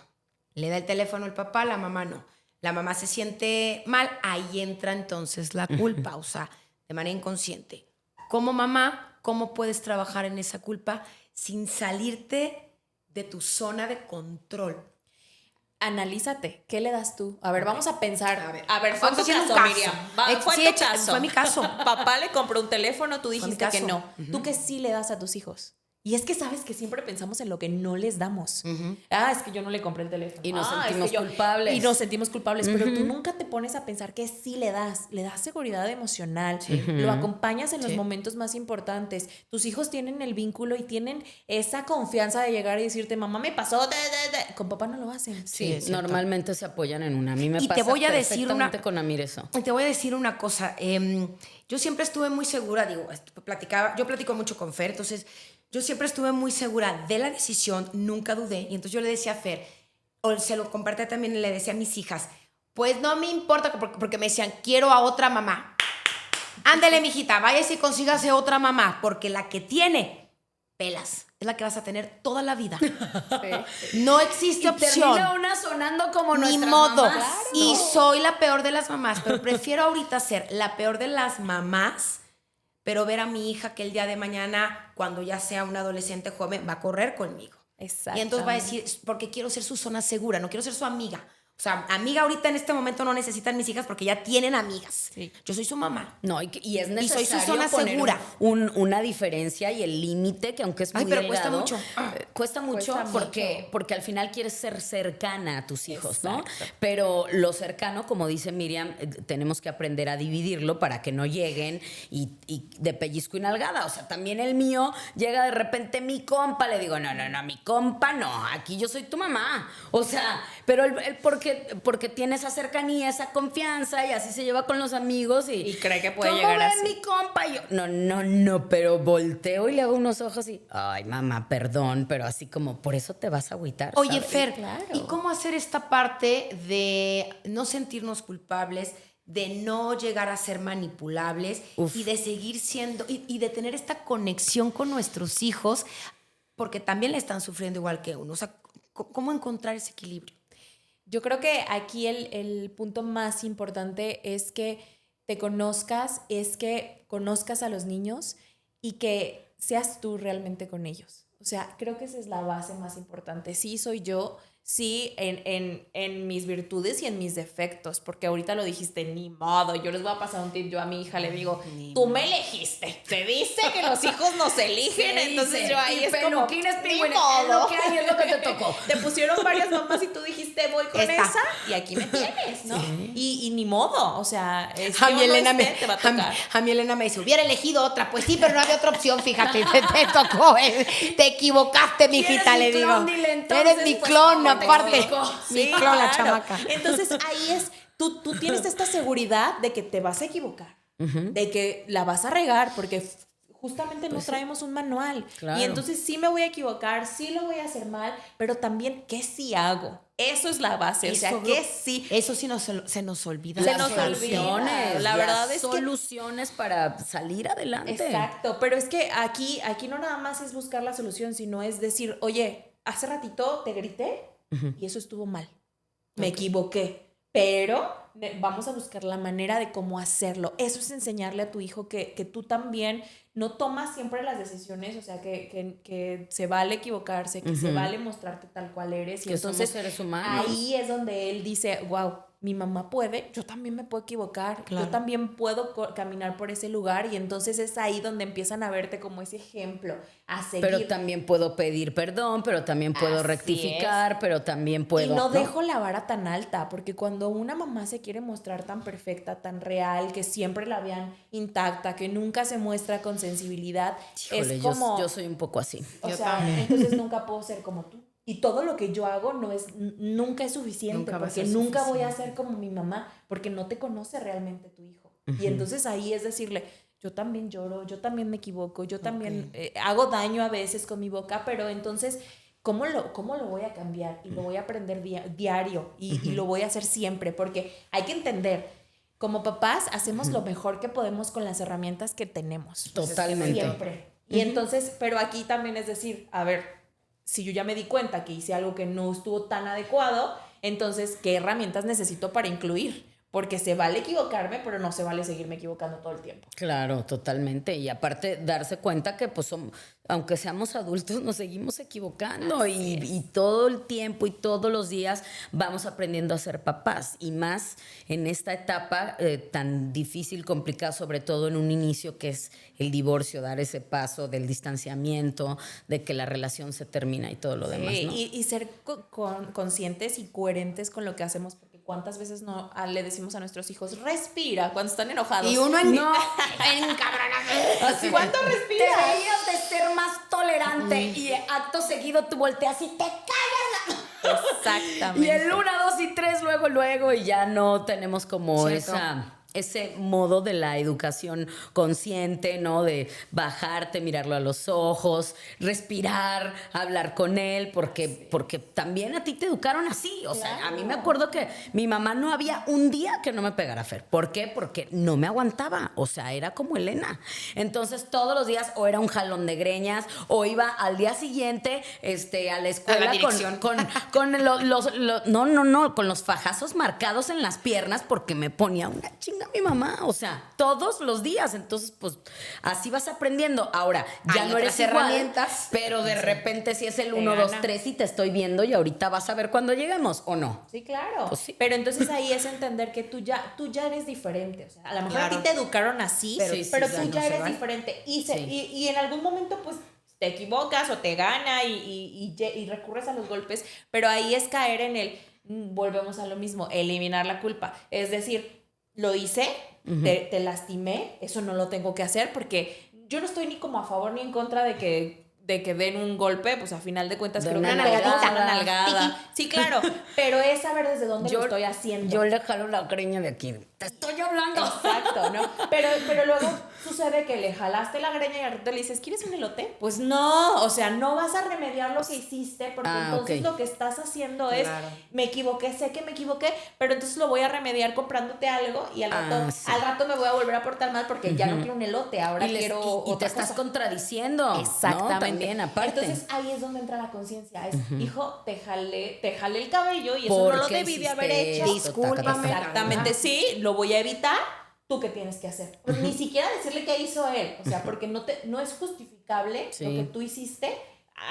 Speaker 2: Le da el teléfono el papá, la mamá no. La mamá se siente mal, ahí entra entonces la culpa, o sea, de manera inconsciente. Como mamá, ¿cómo puedes trabajar en esa culpa sin salirte de tu zona de control?
Speaker 1: Analízate, ¿qué le das tú? A ver, vamos a pensar.
Speaker 2: A ver,
Speaker 1: fue
Speaker 2: vamos
Speaker 1: tu
Speaker 2: haciendo
Speaker 1: caso,
Speaker 2: un caso.
Speaker 1: Miriam. Fue
Speaker 2: Sí,
Speaker 1: tu
Speaker 2: echa-
Speaker 1: caso.
Speaker 2: fue mi caso.
Speaker 1: Papá le compró un teléfono, tú
Speaker 2: mi
Speaker 1: dijiste que
Speaker 2: caso.
Speaker 1: no. ¿Tú qué sí le das a tus hijos? Y es que sabes que siempre pensamos en lo que no les damos. Es que yo no le compré el teléfono.
Speaker 3: Y nos
Speaker 1: Es que
Speaker 3: sentimos culpables.
Speaker 1: Y nos sentimos culpables, pero tú nunca te pones a pensar que sí le das. Le das seguridad emocional, lo acompañas en los
Speaker 2: Sí.
Speaker 1: momentos más importantes. Tus hijos tienen el vínculo y tienen esa confianza de llegar y decirte, mamá, me pasó. Con papá no lo hacen.
Speaker 3: Sí,
Speaker 2: es cierto.
Speaker 3: normalmente se apoyan en una. A mí me
Speaker 2: Y te
Speaker 3: pasa
Speaker 2: voy a decir
Speaker 3: perfectamente
Speaker 2: una-
Speaker 3: con Amir eso.
Speaker 2: Y te voy a decir una cosa. Yo siempre estuve muy segura, yo platico mucho con Fer, entonces yo siempre estuve muy segura de la decisión, nunca dudé. Y entonces yo le decía a Fer, o se lo compartía también, y le decía a mis hijas, pues no me importa, porque me decían, quiero a otra mamá. Ándale, mijita, váyase y consígase otra mamá, porque la que tiene pelas es la que vas a tener toda la vida. No existe opción.
Speaker 3: Termina una sonando como
Speaker 2: Ni
Speaker 3: nuestras
Speaker 2: modo.
Speaker 3: mamás.
Speaker 2: Y soy la peor de las mamás, pero prefiero ahorita ser la peor de las mamás, pero ver a mi hija que el día de mañana, cuando ya sea una adolescente joven, va a correr conmigo.
Speaker 1: Exacto.
Speaker 2: Y entonces va a decir, porque quiero ser su zona segura, no quiero ser su amiga. O sea, amiga ahorita en este momento no necesitan mis hijas porque ya tienen amigas.
Speaker 1: Sí.
Speaker 2: Yo soy su mamá.
Speaker 3: No, y es
Speaker 2: Y
Speaker 3: necesario
Speaker 2: soy su zona
Speaker 3: poner
Speaker 2: segura.
Speaker 3: una diferencia y el límite, que aunque es muy
Speaker 2: Ay, pero cuesta
Speaker 3: delgado,
Speaker 2: mucho.
Speaker 3: Cuesta mucho
Speaker 1: Cuesta
Speaker 3: porque al final quieres ser cercana a tus hijos, ¿no?
Speaker 1: Exacto.
Speaker 3: Pero lo cercano, como dice Miriam, tenemos que aprender a dividirlo para que no lleguen y de pellizco y nalgada. O sea, también el mío llega de repente mi compa, le digo, no, mi compa no, aquí yo soy tu mamá. O sea, pero él porque tiene esa cercanía, esa confianza y así se lleva con los amigos y
Speaker 1: cree que puede
Speaker 3: ¿cómo
Speaker 1: llegar
Speaker 3: ven
Speaker 1: así?
Speaker 3: mi compa? Y yo, no, pero volteo y le hago unos ojos y, ay, mamá, perdón, pero así como, por eso te vas a agüitar.
Speaker 2: Oye,
Speaker 3: ¿sabes?
Speaker 2: Fer,
Speaker 1: Claro.
Speaker 2: ¿y cómo hacer esta parte de no sentirnos culpables, de no llegar a ser manipulables
Speaker 3: Uf.
Speaker 2: y de seguir siendo, y de tener esta conexión con nuestros hijos, porque también le están sufriendo igual que uno? O sea, ¿cómo encontrar ese equilibrio?
Speaker 1: Yo creo que aquí el punto más importante es que te conozcas, es que conozcas a los niños y que seas tú realmente con ellos. O sea, creo que esa es la base más importante. Sí, soy yo, sí, en mis virtudes y en mis defectos, porque ahorita lo dijiste, ni modo, yo les voy a pasar un tip, yo a mi hija le digo, tú me elegiste, se dice que los hijos nos eligen, entonces yo ahí
Speaker 3: y
Speaker 1: es como,
Speaker 3: peluquines,
Speaker 1: ni
Speaker 3: pingüines,
Speaker 1: modo.
Speaker 3: es lo que hay, es lo que te tocó.
Speaker 1: Te pusieron varias mamás y tú dijiste, voy con
Speaker 2: Esta.
Speaker 1: esa, y aquí me tienes, ¿no? Y ni modo, o sea, es
Speaker 2: A mi Elena
Speaker 1: te va a tocar.
Speaker 2: a mi Elena me dice, hubiera elegido otra. Pues sí, pero no había otra opción, fíjate, te tocó. Te equivocaste, mijita, le digo.
Speaker 3: Dile, entonces,
Speaker 2: Eres mi
Speaker 3: pues,
Speaker 2: clon,
Speaker 3: ¿cómo te
Speaker 2: aparte.
Speaker 3: explico?
Speaker 2: Mi
Speaker 1: Sí,
Speaker 2: clon, la
Speaker 1: claro.
Speaker 2: chamaca.
Speaker 1: Entonces ahí es, tú tienes esta seguridad de que te vas a equivocar, de que la vas a regar, porque justamente no traemos un manual.
Speaker 3: Claro.
Speaker 1: Y entonces sí me voy a equivocar, sí lo voy a hacer mal, pero también, ¿qué sí hago? Eso es la base, o sea,
Speaker 2: Eso,
Speaker 1: ¿qué sí?
Speaker 2: Eso sí se nos olvida.
Speaker 1: Se
Speaker 3: Las
Speaker 1: nos olvida.
Speaker 3: soluciones,
Speaker 1: La
Speaker 3: las
Speaker 1: verdad es que-
Speaker 3: soluciones para salir adelante.
Speaker 1: Exacto, pero es que aquí no nada más es buscar la solución, sino es decir, oye, hace ratito te grité y eso estuvo mal. Me equivoqué, pero vamos a buscar la manera de cómo hacerlo. Eso es enseñarle a tu hijo que tú también no tomas siempre las decisiones, o sea, que se vale equivocarse, que se vale mostrarte tal cual eres. Y
Speaker 3: Que
Speaker 1: entonces
Speaker 3: somos seres humanos.
Speaker 1: ahí es donde él dice, wow, mi mamá puede, yo también me puedo equivocar,
Speaker 2: Claro.
Speaker 1: yo también puedo caminar por ese lugar, y entonces es ahí donde empiezan a verte como ese ejemplo, a seguir.
Speaker 3: Pero también puedo pedir perdón, pero también puedo
Speaker 1: Así
Speaker 3: rectificar, pero también puedo.
Speaker 1: Y no dejo la vara tan alta, porque cuando una mamá se quiere mostrar tan perfecta, tan real, que siempre la vean intacta, que nunca se muestra con sensibilidad,
Speaker 3: Híjole,
Speaker 1: es como...
Speaker 3: yo soy un poco así.
Speaker 1: O
Speaker 2: Yo
Speaker 1: sea,
Speaker 2: también.
Speaker 1: entonces nunca puedo ser como tú. Y todo lo que yo hago nunca es suficiente,
Speaker 2: Nunca va a
Speaker 1: porque
Speaker 2: ser
Speaker 1: nunca voy a
Speaker 2: suficiente.
Speaker 1: ser como mi mamá, porque no te conoce realmente tu hijo. Y entonces ahí es decirle, yo también lloro, yo también me equivoco, yo también hago daño a veces con mi boca, pero entonces, ¿cómo lo voy a cambiar? Y lo voy a aprender diario y lo voy a hacer siempre, porque hay que entender, como papás hacemos lo mejor que podemos con las herramientas que tenemos.
Speaker 3: Totalmente.
Speaker 1: Siempre. Y entonces, pero aquí también es decir, a ver, si yo ya me di cuenta que hice algo que no estuvo tan adecuado, entonces, ¿qué herramientas necesito para incluir? Porque se vale equivocarme, pero no se vale seguirme equivocando todo el tiempo.
Speaker 3: Claro, totalmente. Y aparte darse cuenta que pues aunque seamos adultos nos seguimos equivocando y todo el tiempo y todos los días vamos aprendiendo a ser papás, y más en esta etapa tan difícil, complicada, sobre todo en un inicio que es el divorcio, dar ese paso del distanciamiento, de que la relación se termina y todo lo demás, ¿no?
Speaker 1: Y ser conscientes y coherentes con lo que hacemos, porque cuántas veces no le decimos a nuestros hijos, respira, cuando están enojados.
Speaker 2: Y uno en
Speaker 1: Así, ¿cuánto respiras?
Speaker 3: Deberías de ser más tolerante y acto seguido tú volteas y te callas.
Speaker 1: Exactamente.
Speaker 3: Y el 1, 2 y 3 luego y ya no tenemos como
Speaker 2: Cierto.
Speaker 3: ese modo de la educación consciente, ¿no? De bajarte, mirarlo a los ojos, respirar, hablar con él, porque también a ti te educaron así. O sea, a mí me acuerdo que mi mamá no había un día que no me pegara, Fer. ¿Por qué? Porque no me aguantaba. O sea, era como Elena. Entonces, todos los días o era un jalón de greñas o iba al día siguiente a la escuela
Speaker 2: dirección.
Speaker 3: con los fajazos marcados en las piernas porque me ponía una chinga mi mamá, o sea, todos los días. Entonces, pues, así vas aprendiendo. Ahora, ya
Speaker 2: Hay
Speaker 3: no eres
Speaker 2: otras
Speaker 3: igual,
Speaker 2: herramientas.
Speaker 3: pero de repente si es el
Speaker 1: Te
Speaker 3: 1, 2,
Speaker 1: gana.
Speaker 3: 3 y te estoy viendo y ahorita vas a ver cuando lleguemos, ¿o no?
Speaker 1: Sí, claro.
Speaker 3: Pues sí.
Speaker 1: Pero entonces ahí es entender que tú ya eres diferente. O sea, a lo mejor a
Speaker 2: Claro.
Speaker 1: ti te educaron así,
Speaker 3: Pero
Speaker 1: pero,
Speaker 3: sí,
Speaker 1: tú
Speaker 3: no
Speaker 1: ya
Speaker 3: se
Speaker 1: eres
Speaker 3: vale.
Speaker 1: diferente. Y
Speaker 3: Sí.
Speaker 1: en algún momento, pues, te equivocas o te gana y recurres a los golpes. Pero ahí es caer en volvemos a lo mismo, eliminar la culpa. Es decir, lo hice, te lastimé, eso no lo tengo que hacer, porque yo no estoy ni como a favor ni en contra de que den un golpe, pues a final de cuentas
Speaker 3: De
Speaker 1: creo que
Speaker 3: una
Speaker 2: nalgadita.
Speaker 1: una nalgada. Sí, claro, pero es saber desde dónde lo estoy haciendo.
Speaker 3: Yo le jalo la greña de aquí. Te estoy hablando.
Speaker 1: Exacto, ¿no? Pero luego sucede que le jalaste la greña y al rato le dices, ¿quieres un elote? Pues no, o sea, no vas a remediar lo que hiciste, porque entonces
Speaker 3: ok.
Speaker 1: lo que estás haciendo es,
Speaker 2: Claro.
Speaker 1: me equivoqué, sé que me equivoqué, pero entonces lo voy a remediar comprándote algo y al rato me voy a volver a portar mal porque ya no quiero un elote, ahora quiero
Speaker 3: y te
Speaker 1: otra
Speaker 3: estás
Speaker 1: cosa.
Speaker 3: contradiciendo. ¿no?
Speaker 1: Exactamente.
Speaker 3: También, aparte.
Speaker 1: Entonces ahí es donde entra la conciencia. Es, hijo, te jalé el cabello y eso no lo
Speaker 3: ¿Por qué
Speaker 1: debí de haber
Speaker 3: hiciste
Speaker 1: hecho.
Speaker 3: esto?
Speaker 2: Discúlpame.
Speaker 1: Exactamente, sí, lo voy a evitar. ¿Tú qué tienes que hacer? Pues ni siquiera decirle qué hizo él. O sea, porque no es justificable
Speaker 3: Sí.
Speaker 1: lo que tú hiciste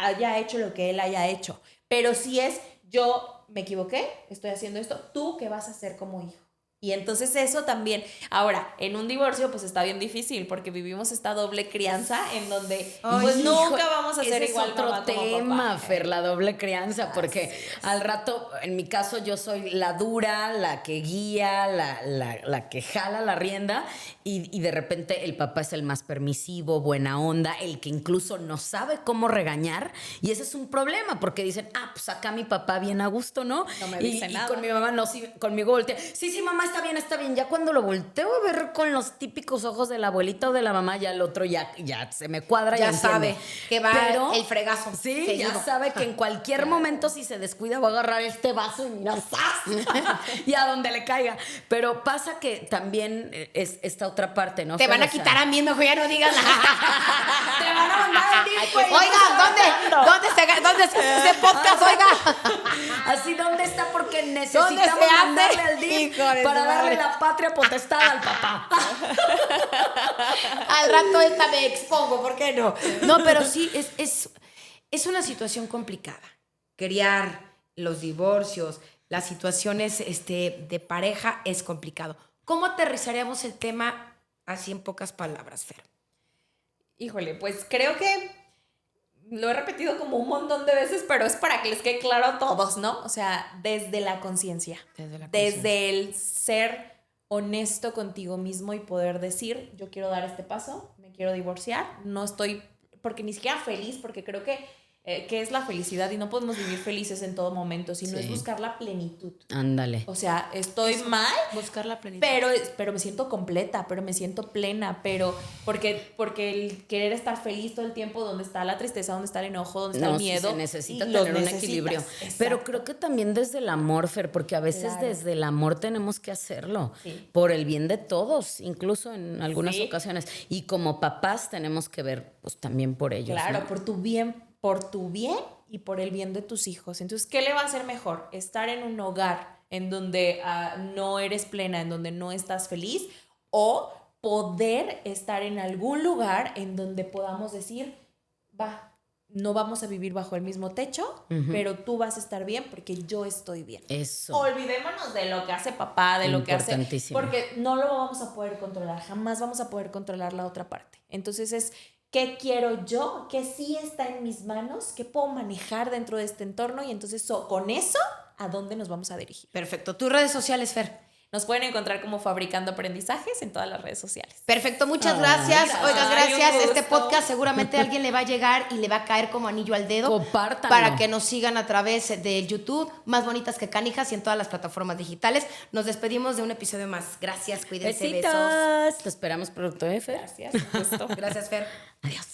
Speaker 1: haya hecho lo que él haya hecho. Pero sí es, yo me equivoqué, estoy haciendo esto, ¿tú qué vas a hacer como hijo? Y entonces eso también, ahora, en un divorcio pues está bien difícil porque vivimos esta doble crianza en donde pues nunca vamos a ser
Speaker 3: ese
Speaker 1: igual
Speaker 3: es otro
Speaker 1: mamá como
Speaker 3: tema,
Speaker 1: papá.
Speaker 3: Fer, la doble crianza, porque al rato, en mi caso, yo soy la dura, la que guía, la que jala la rienda, y de repente el papá es el más permisivo, buena onda, el que incluso no sabe cómo regañar, y ese es un problema, porque dicen, pues acá mi papá bien a gusto, ¿no?
Speaker 1: No me dice nada.
Speaker 3: Y con mi mamá no, sí, conmigo voltea, sí, mamá, está bien. Ya cuando lo volteo a ver con los típicos ojos de la abuelita o de la mamá, ya el otro ya se me cuadra,
Speaker 2: Ya
Speaker 3: entiende.
Speaker 2: sabe que va el fregazo.
Speaker 3: Sí,
Speaker 2: seguido.
Speaker 3: ya sabe que en cualquier momento, si se descuida, va a agarrar este vaso y mira, ¡zas! Y a donde le caiga. Pero pasa que también es esta otra parte, ¿no?
Speaker 2: Te van a
Speaker 3: O sea,
Speaker 2: quitar a mí, mejor ya no digas nada.
Speaker 3: Te van a mandar el disco.
Speaker 2: Oiga, ¿dónde se hace ese podcast? Oiga.
Speaker 3: Así, ¿dónde está? Porque
Speaker 2: ¿Dónde
Speaker 3: necesitamos
Speaker 2: se hace?
Speaker 3: mandarle al disco
Speaker 2: Hijo de
Speaker 3: para
Speaker 2: su
Speaker 3: darle
Speaker 2: madre.
Speaker 3: la patria potestad al papá.
Speaker 2: Al rato esta me expongo, ¿por qué no? No, pero sí, es una situación complicada. Criar, los divorcios, las situaciones de pareja es complicado. ¿Cómo aterrizaríamos el tema así en pocas palabras, Fer?
Speaker 1: Híjole, pues creo que lo he repetido como un montón de veces, pero es para que les quede claro a todos, ¿no? O sea, desde la conciencia. Desde el ser honesto contigo mismo y poder decir, yo quiero dar este paso, me quiero divorciar, no estoy, porque ni siquiera feliz, porque creo que es la felicidad y no podemos vivir felices en todo momento, sino es buscar la plenitud.
Speaker 3: Ándale.
Speaker 1: O sea, estoy mal,
Speaker 2: Buscar la plenitud.
Speaker 1: pero me siento completa, pero me siento plena, pero porque el querer estar feliz todo el tiempo, donde está la tristeza, donde está el enojo, donde está el miedo.
Speaker 3: Se necesita
Speaker 1: los
Speaker 3: tener un
Speaker 1: necesitas.
Speaker 3: equilibrio.
Speaker 1: Exacto.
Speaker 3: Pero creo que también desde el amor, Fer, porque a veces
Speaker 1: Claro.
Speaker 3: desde el amor tenemos que hacerlo.
Speaker 1: Sí.
Speaker 3: Por el bien de todos, incluso en algunas
Speaker 1: Sí.
Speaker 3: ocasiones. Y como papás tenemos que ver, pues también por ellos.
Speaker 1: Claro,
Speaker 3: ¿no?
Speaker 1: por tu bien y por el bien de tus hijos. Entonces, ¿qué le va a hacer mejor? ¿Estar en un hogar en donde no eres plena, en donde no estás feliz? ¿O poder estar en algún lugar en donde podamos decir, no vamos a vivir bajo el mismo techo, pero tú vas a estar bien porque yo estoy bien?
Speaker 3: Eso.
Speaker 1: Olvidémonos de lo que hace papá, de lo que hace,
Speaker 3: Importantísimo.
Speaker 1: porque no lo vamos a poder controlar, jamás vamos a poder controlar la otra parte. Entonces es, ¿qué quiero yo? ¿Qué sí está en mis manos? ¿Qué puedo manejar dentro de este entorno? Y entonces con eso, ¿a dónde nos vamos a dirigir?
Speaker 2: Perfecto. ¿Tus redes sociales, Fer?
Speaker 1: Nos pueden encontrar como Fabricando Aprendizajes en todas las redes sociales.
Speaker 2: Perfecto, muchas gracias. Oigan,
Speaker 1: Ay, un
Speaker 2: gracias. Este
Speaker 1: gusto.
Speaker 2: podcast seguramente a alguien le va a llegar y le va a caer como anillo al dedo.
Speaker 3: Compártanlo.
Speaker 2: Para que nos sigan a través de YouTube, Más Bonitas que Canijas, y en todas las plataformas digitales. Nos despedimos de un episodio más. Gracias, cuídense,
Speaker 3: Besitos.
Speaker 2: besos.
Speaker 3: Te esperamos pronto, Fer.
Speaker 1: Gracias, un gusto.
Speaker 2: Gracias, Fer.
Speaker 3: Adiós.